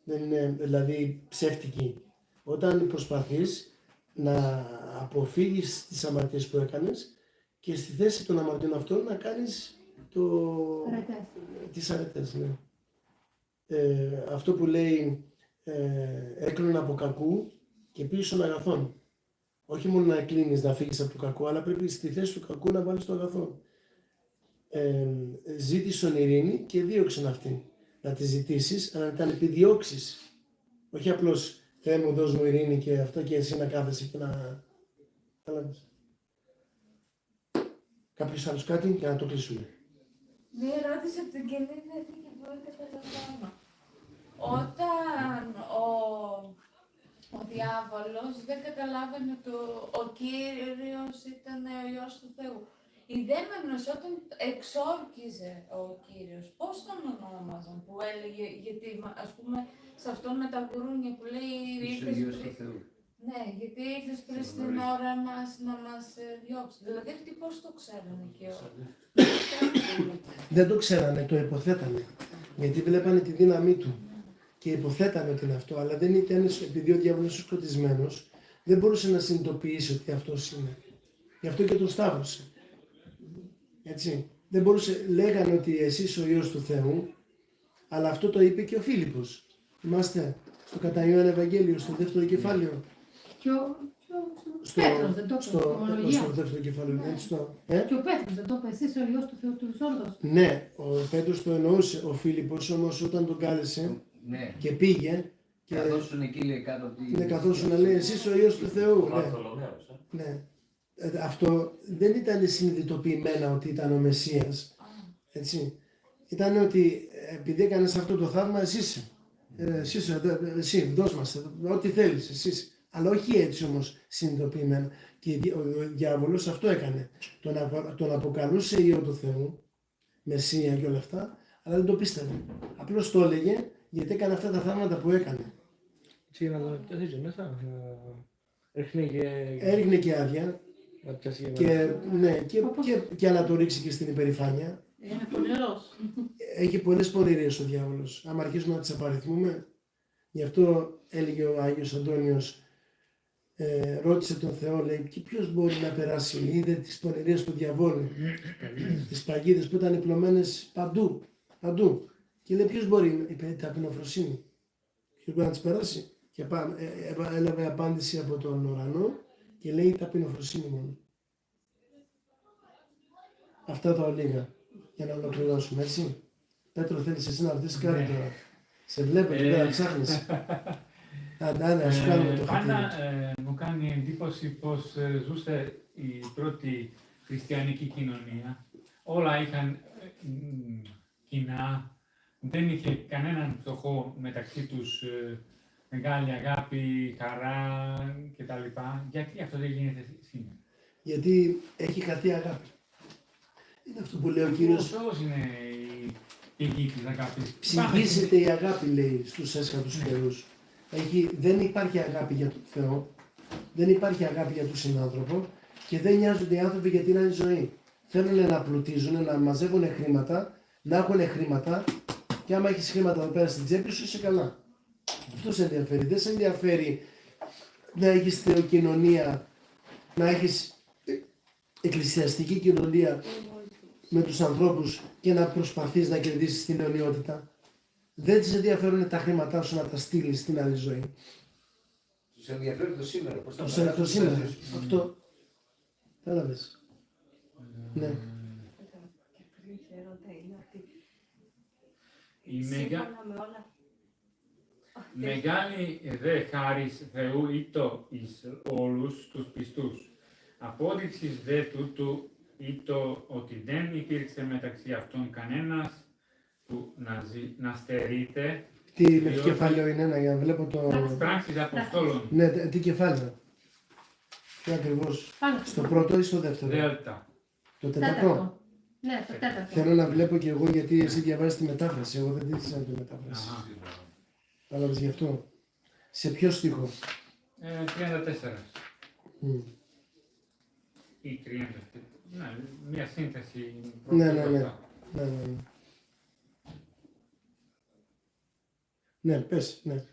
Δεν είναι δηλαδή ψεύτικη. Όταν προσπαθείς να αποφύγεις τις αμαρτίες που έκανες και στη θέση των αμαρτιών αυτών να κάνεις τις αρετές. Ναι. Αυτό που λέει έκλωνα από κακού και πίσω αγαθών. Όχι μόνο να κλείνεις, να φύγεις από το κακό, αλλά πρέπει στη θέση του κακού να βάλεις το αγαθό. Ζήτησον ειρήνη και δίωξον αυτή. Να τη ζητήσεις, αλλά να την επιδιώξεις. Όχι απλώς Θεέ μου δώσ' μου ειρήνη και αυτό και εσύ να κάθεσαι και να... Κάποιος άλλος κάτι και να το κλείσουμε. Μία ερώτηση από την Καινή Διαθήκη που δεν καταλαβαίνω. Όταν ο διάβολος δεν καταλάβαινε ο Κύριος ήταν ο Υιός του Θεού. Οι δαίμονες όταν εξόρκιζε ο Κύριος, πώς τον ονόμαζαν, που έλεγε, γιατί ας πούμε σε αυτό με τα γουρούνια που λέει ήρθες πριν, ναι, γιατί ήρθες πριν στην ώρα μας να μας διώξει. Δηλαδή αυτοί πώς το ξέρανε και δεν το ξέρανε, το υποθέτανε. Γιατί βλέπανε τη δύναμή του και υποθέτανε ότι είναι αυτό, αλλά δεν ήταν, επειδή ο διάβολος είναι σκοτισμένος, δεν μπορούσε να συνειδητοποιήσει ότι αυτός είναι. Γι' αυτό και τον σταύρωσε. Έτσι. Δεν μπορούσε, λέγανε ότι εσύ είσαι ο Υιός του Θεού, αλλά αυτό το είπε και ο Φίλιππος. Θυμάστε, στο κατά Ιωάννη Ευαγγέλιο, στο δεύτερο κεφάλαιο. Και ο Πέτρος δεν το είπε, στο δεύτερο κεφάλαιο. Και ο Πέτρος δεν το είπε, εσύ είσαι ο Υιός του Θεού του Ζώντος. Ναι, ο Πέτρος το εννοούσε. Ο Φίλιππος όμως όταν τον κάλεσε και πήγε Και καθόσουν εκεί λέει κάτω από τη... ναι, καθόσουν να λέει εσύ είσαι ο Υιός του Θεού. Ο Ναι. Βαρθολομαίος, Ναι. Αυτό δεν ήταν συνειδητοποιημένα ότι ήταν ο Μεσσίας. Έτσι. Ήταν ότι επειδή έκανες αυτό το θαύμα, εσύ δώσ' μας ό,τι θέλεις, εσύ. Αλλά όχι έτσι όμως συνειδητοποιημένα. Και ο διάβολος αυτό έκανε. Τον αποκαλούσε Υιό του Θεού, Μεσσία και όλα αυτά, αλλά δεν το πίστευε. Απλώς το έλεγε γιατί έκανε αυτά τα θαύματα που έκανε. Και να το πιάσει και μέσα, Έριχνε και άδεια να πιάσει και να το ρίξει και στην υπερηφάνεια. Είναι πονηρός. Έχει πολλές πονηρίες ο διάβολος. Άμα αρχίσουμε να τις απαριθμούμε, γι' αυτό έλεγε ο Άγιος Αντώνιος, ρώτησε τον Θεό, λέει, και ποιος μπορεί να περάσει, είδε τις πονηρίες του διαβόλου, τις παγίδες που ήταν πλωμένες παντού. Και λέει, ποιος μπορεί, είπε, ταπεινοφροσύνη. Ποιος μπορεί να τις περάσει. Και έλαβε απάντηση από τον ουρανό και λέει, ταπεινοφροσύνη μόνο. Αυτά τα ολίγα. Για να ολοκληρώσουμε, έτσι. Πέτρο, θέλεις εσύ να ρωτήσεις κάτι τώρα. Σε βλέπω εκεί πέρα, ψάχνεις. Άντε, ας σου κάνουμε το χατήρι. Πάντα μου κάνει εντύπωση πως ζούσε η πρώτη χριστιανική κοινωνία. Όλα είχαν κοινά. Δεν είχε κανέναν φτωχό μεταξύ τους, μεγάλη αγάπη, χαρά κτλ. Γιατί αυτό δεν γίνεται σήμερα? Γιατί έχει χαθεί αγάπη. Είναι αυτό που λέει ο Κύριος. Ο Θεός είναι η πηγή της αγάπης. Ψυγίζεται η αγάπη, λέει, στους έσχατους καιρούς. Δεν υπάρχει αγάπη για τον Θεό, δεν υπάρχει αγάπη για τον συνάνθρωπο και δεν νοιάζονται οι άνθρωποι για την άλλη ζωή. Θέλουν να πλουτίζουν, να μαζεύουν χρήματα, να έχουν χρήματα και άμα έχεις χρήματα εδώ πέρα στην τσέπη σου είσαι καλά. Αυτό σε ενδιαφέρει. Δεν σε ενδιαφέρει να έχεις θεοκοινωνία, να έχεις εκκλησιαστική κοινωνία με τους ανθρώπους και να προσπαθείς να κερδίσεις την αιωνιότητα. Δεν τις ενδιαφέρουν τα χρήματά σου να τα στείλεις στην άλλη ζωή. Τους ενδιαφέρει το σήμερα. Πώς θα Τους ενδιαφέρει το σήμερα. Αυτό. Κατάλαβες. Ναι. Και πριν χαίρονται είναι ότι Η σύμφωνα με όλα μεγάλη δε χάρις Θεού ήτο εις όλους τους πιστούς. Απόδειξης δε τούτου ήτο ότι δεν υπήρξε μεταξύ αυτών κανένας που να στερείται. Τι με τι κεφάλαιο είναι, για να βλέπω το... Πράξεις Αποστόλων. Ναι, τι κεφάλαιο. Τι ακριβώς. Στο πρώτο ή στο δεύτερο. Δέλτα. Το τέταρτο. Ναι, το τέταρτο. Θέλω να βλέπω και εγώ γιατί εσύ διαβάζεις τη μετάφραση. Εγώ δεν τη τη μετάφραση. Κατάλαβες γι' αυτό. Σε ποιο στίχο? 34. Ή 30. Ναι, μια σύνθεση. Ναι. Ναι, πες, ναι.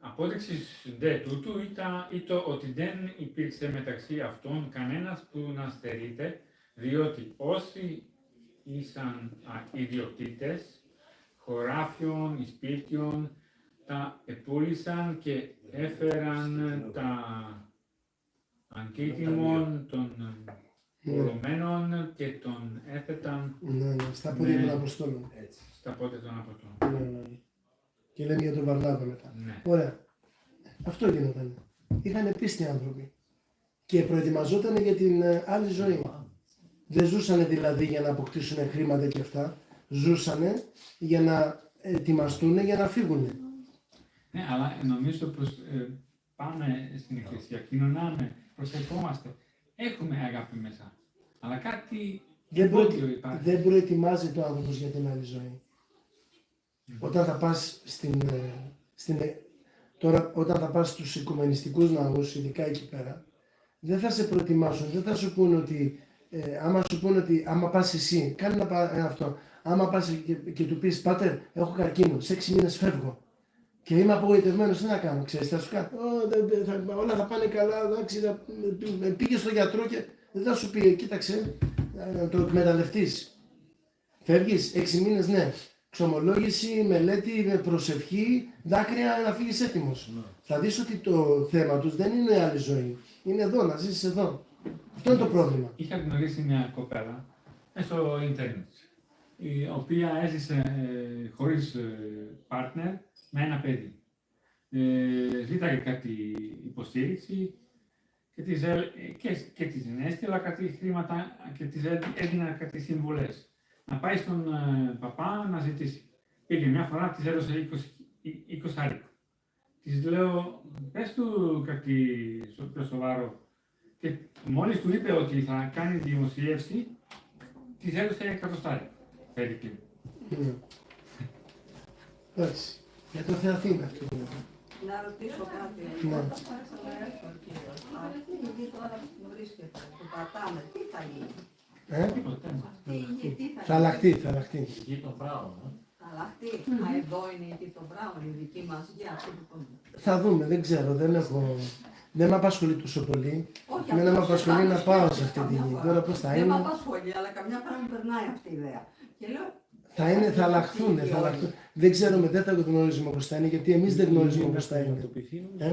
Απόδειξης δε τούτου ήτο ότι δεν υπήρξε μεταξύ αυτών κανένας που να στερείται, διότι όσοι ήσαν ιδιοκτήτες χωράφιων, σπίτιων, τα επούλησαν και έφεραν τα αντίτιμων των πολλωμένων και τον έθεταν στα πόδια των Αποστόλων. Στα πόδια των Αποστόλων. Ναι. Και λέμε για τον Βαρνάβα μετά. Ναι. Ωραία. Αυτό γινόταν. Είχαν πίστη άνθρωποι. Και προετοιμαζόταν για την άλλη ζωή. Δεν ζούσαν δηλαδή για να αποκτήσουν χρήματα και αυτά. Ζούσαν για να ετοιμαστούν για να φύγουν. Ναι, αλλά νομίζω πως πάμε στην εκκλησία, κοινωνάμε, προσευχόμαστε. Έχουμε αγάπη μέσα. Αλλά κάτι εμπόδιο υπάρχει. Δεν προετοιμάζει το άνθρωπος για την άλλη ζωή. Όταν θα πας τώρα, όταν θα πας στους οικουμενιστικούς ναούς, ειδικά εκεί πέρα, δεν θα σε προετοιμάσουν, δεν θα σου πούνε ότι άμα σου πούνε ότι άμα πας εσύ, κάνε αυτό, άμα πας και του πεις «Πάτερ, έχω καρκίνο, σε 6 μήνες φεύγω και είμαι απογοητευμένος, τι να κάνω, ξέρεις, θα σου κάνω, όλα θα πάνε καλά, εντάξει, πήγε στο γιατρό και δεν θα σου πει, κοίταξε, να το εκμεταλλευτείς, φεύγεις, 6 μήνες, ναι. Ξομολόγηση, μελέτη, με προσευχή, δάκρυα να φύγεις έτοιμος. Θα δεις ότι το θέμα τους δεν είναι άλλη ζωή. Είναι εδώ, να ζήσεις εδώ. Αυτό είναι το πρόβλημα. Είχα γνωρίσει μια κοπέλα μέσω ίντερνετ. η οποία έζησε χωρίς partner με ένα παιδί. Ζήταγε κάτι υποστήριξη και της έστειλα αλλά κάτι χρήματα και της έδινα κάτι συμβουλές. Να πάει στον παπά να ζητήσει. Πήγε μια φορά, της έδωσε 20 άρικο. Της λέω, πες του κάτι πιο σοβαρό. Και μόλις του είπε ότι θα κάνει δημοσίευση, της έδωσε 100 περίπου. Εντάξει. Για το Θεαθήνα αυτό. Να ρωτήσω κάτι. Ναι. Όταν πάρεις να έρθω εκεί, αυτή η γη τώρα που βρίσκεται, που πατάμε, τι θα γίνει? Αυτή η γη τι θα Θα γίνει? αλλάχτεί. Γη των Μπράουν. Θα αλλάχτεί. Μα εδώ είναι η γη των Μπράουν, η δική μας γη, αυτή που τον... Θα δούμε, δεν ξέρω, δεν με απασχολεί τόσο πολύ. Όχι, Εμένα με αυτό απασχολεί να σκέφτομαι πάω σε αυτή τη καμιά γη. φορά. Τώρα πώς θα Δεν με είναι. απασχολεί, αλλά καμιά φορά μου περνάει αυτή η ιδέα. Και λέω, Θα αλλάχθουν. Δεν ξέρουμε, δεν θα γνωρίζουμε πώς θα είναι, γιατί εμείς δεν γνωρίζουμε πώς θα είναι.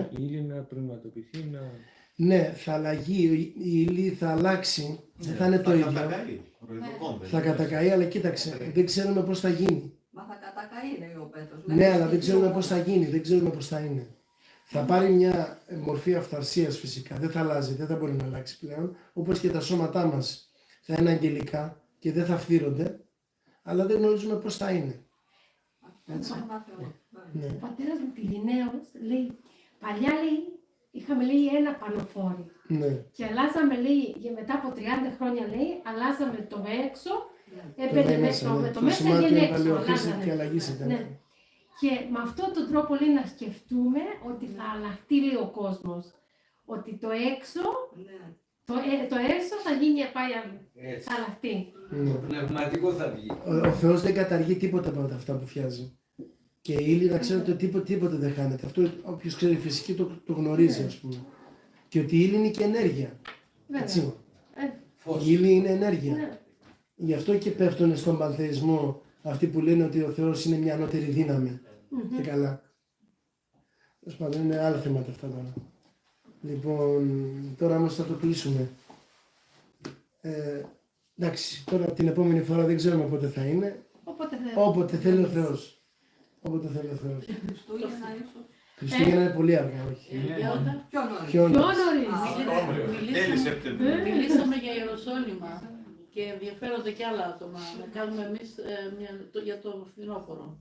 Η ύλη να πραγματοποιηθεί, να... Ναι, θα αλλαγεί, η ύλη θα αλλάξει, δεν θα είναι το ίδιο. Θα κατακαεί, αλλά κοίταξε, δεν ξέρουμε πώς θα γίνει. μα θα κατακαεί, λέει ο Πέτρος. Ναι, αλλά δεν ξέρουμε πώς θα γίνει, δεν ξέρουμε πώς θα είναι. Θα πάρει μια μορφή αυθαρσίας φυσικά, δεν θα αλλάζει, δεν θα μπορεί να αλλάξει πλέον. Όπως και τα σώματά μας θα είναι αγγελικά και δεν θα φθύρονται, αλλά δεν γνωρίζουμε πώς θα είναι. Έτσι. Ναι. Ο πατέρας μου Πυρηναίος λέει, παλιά λέει, είχαμε λέει ένα πανοφόρι. Ναι. Και αλλάζαμε λέει, μετά από 30 χρόνια λέει, αλλάζαμε το έξω, το μέσα και έξω. Και αλλαγής ήταν. Ναι. Και με αυτόν τον τρόπο λέει να σκεφτούμε ότι θα αλλάχτεί λέει ο κόσμος. Ότι το έξω, το έσω θα γίνει θα αλλάχτεί. Το πνευματικό θα βγει. Ο Θεός δεν καταργεί τίποτα από αυτά που φτιάζει. Και η ύλη να ξέρετε ότι τίποτε δεν χάνεται. Αυτό όποιος ξέρει φυσική το γνωρίζει, ας πούμε. Και ότι η ύλη είναι και ενέργεια. Έτσι. Η ύλη είναι ενέργεια. Γι' αυτό και πέφτουν στον πανθεϊσμό αυτοί που λένε ότι ο Θεός είναι μια ανώτερη δύναμη. Και καλά. Τέλος πάντων, είναι άλλα θέματα αυτά τώρα. Λοιπόν, τώρα όμως θα το κλείσουμε. Εντάξει, τώρα την επόμενη φορά δεν ξέρουμε πότε θα είναι. Όποτε θέλει ο Θεός. Όποτε θέλει ο Θεός. Χριστούγεννα είναι πολύ αργά, όχι. Πιο νωρίς. Μιλήσαμε για Ιεροσόλυμα και ενδιαφέρονται και άλλα άτομα. Να κάνουμε εμείς για το φθινόπωρο.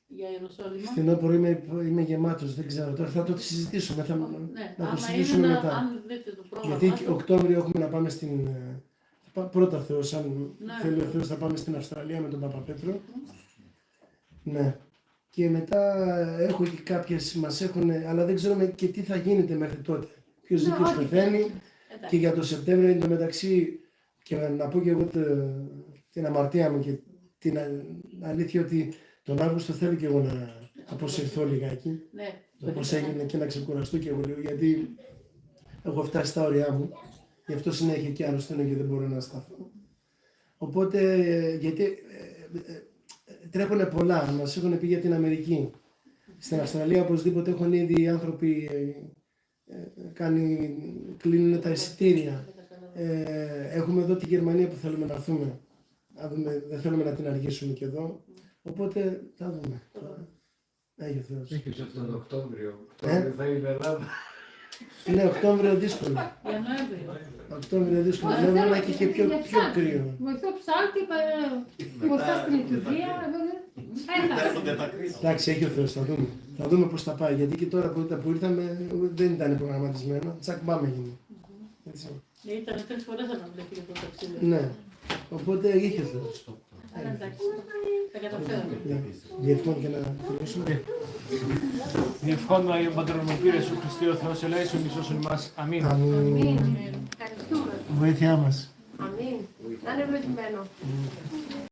Για Ιεροσόλυμα. Φθινόπωρο είμαι γεμάτος, δεν ξέρω. Τώρα θα το συζητήσουμε. Να το συζητήσουμε μετά. Αν δείτε το πρόγραμμα. Γιατί Οκτώβριο έχουμε να πάμε στην... Πρώτα Θεός, αν θέλει ο Θεός, θα πάμε στην Αυστραλία με τον Παπαπέτρο. Ναι. Και μετά έχω και κάποιες, μας έχουν, αλλά δεν ξέρουμε και τι θα γίνεται μέχρι τότε. Ποιος δίκαιος πεθαίνει και για το Σεπτέμβριο εν τω μεταξύ, και να πω και εγώ την αμαρτία μου και την αλήθεια ότι τον Αύγουστο θέλω και εγώ να αποσυρθώ λιγάκι. Όπως έγινε και να ξεκουραστώ και εγώ λίγο, γιατί έχω φτάσει στα όρια μου. Γι' αυτό συνέχεια και αρρωσταίνω και δεν μπορώ να σταθώ. Οπότε, γιατί τρέχουν πολλά, μας έχουν πει για την Αμερική. Στην Αυστραλία οπωσδήποτε έχουν ήδη οι άνθρωποι κλείνουν τα εισιτήρια. Έχουμε εδώ τη Γερμανία που θέλουμε να έρθουμε. Δεν θέλουμε να την αργήσουμε και εδώ. Οπότε θα δούμε. Άγιο Θεός. Έχεις αυτόν τον Οκτώβριο. Θα είναι Ελλάδα. Ναι, Οκτώβριο δύσκολο. Οκτώβριο δύσκολο. Νοέμβριο και πιο κρύο. Βοηθώ ψάλτη, βοηθά στην λειτουργία. Εντάξει, έχει ο Θεός, θα δούμε. Θα δούμε πώς θα πάει. Γιατί και τώρα που ήρθαμε δεν ήταν προγραμματισμένο. Τσακ, πάμε γίνει. Ήταν 3 φορές αναβλήθηκε το ταξίδι. Ναι. Οπότε είχε ο Θεός. Αλλά εντάξει, τα καταφέραμε. Διευχών και να τελειώσουμε. Διευχών Άγιον Πατρών μου Κύριε Σου Χριστέ ο Θεός ελέησον εις όσων ημάς. Αμήν. Αμήν. Ευχαριστούμε. Βοήθειά μας. Αμήν. Να είναι ευλογημένο.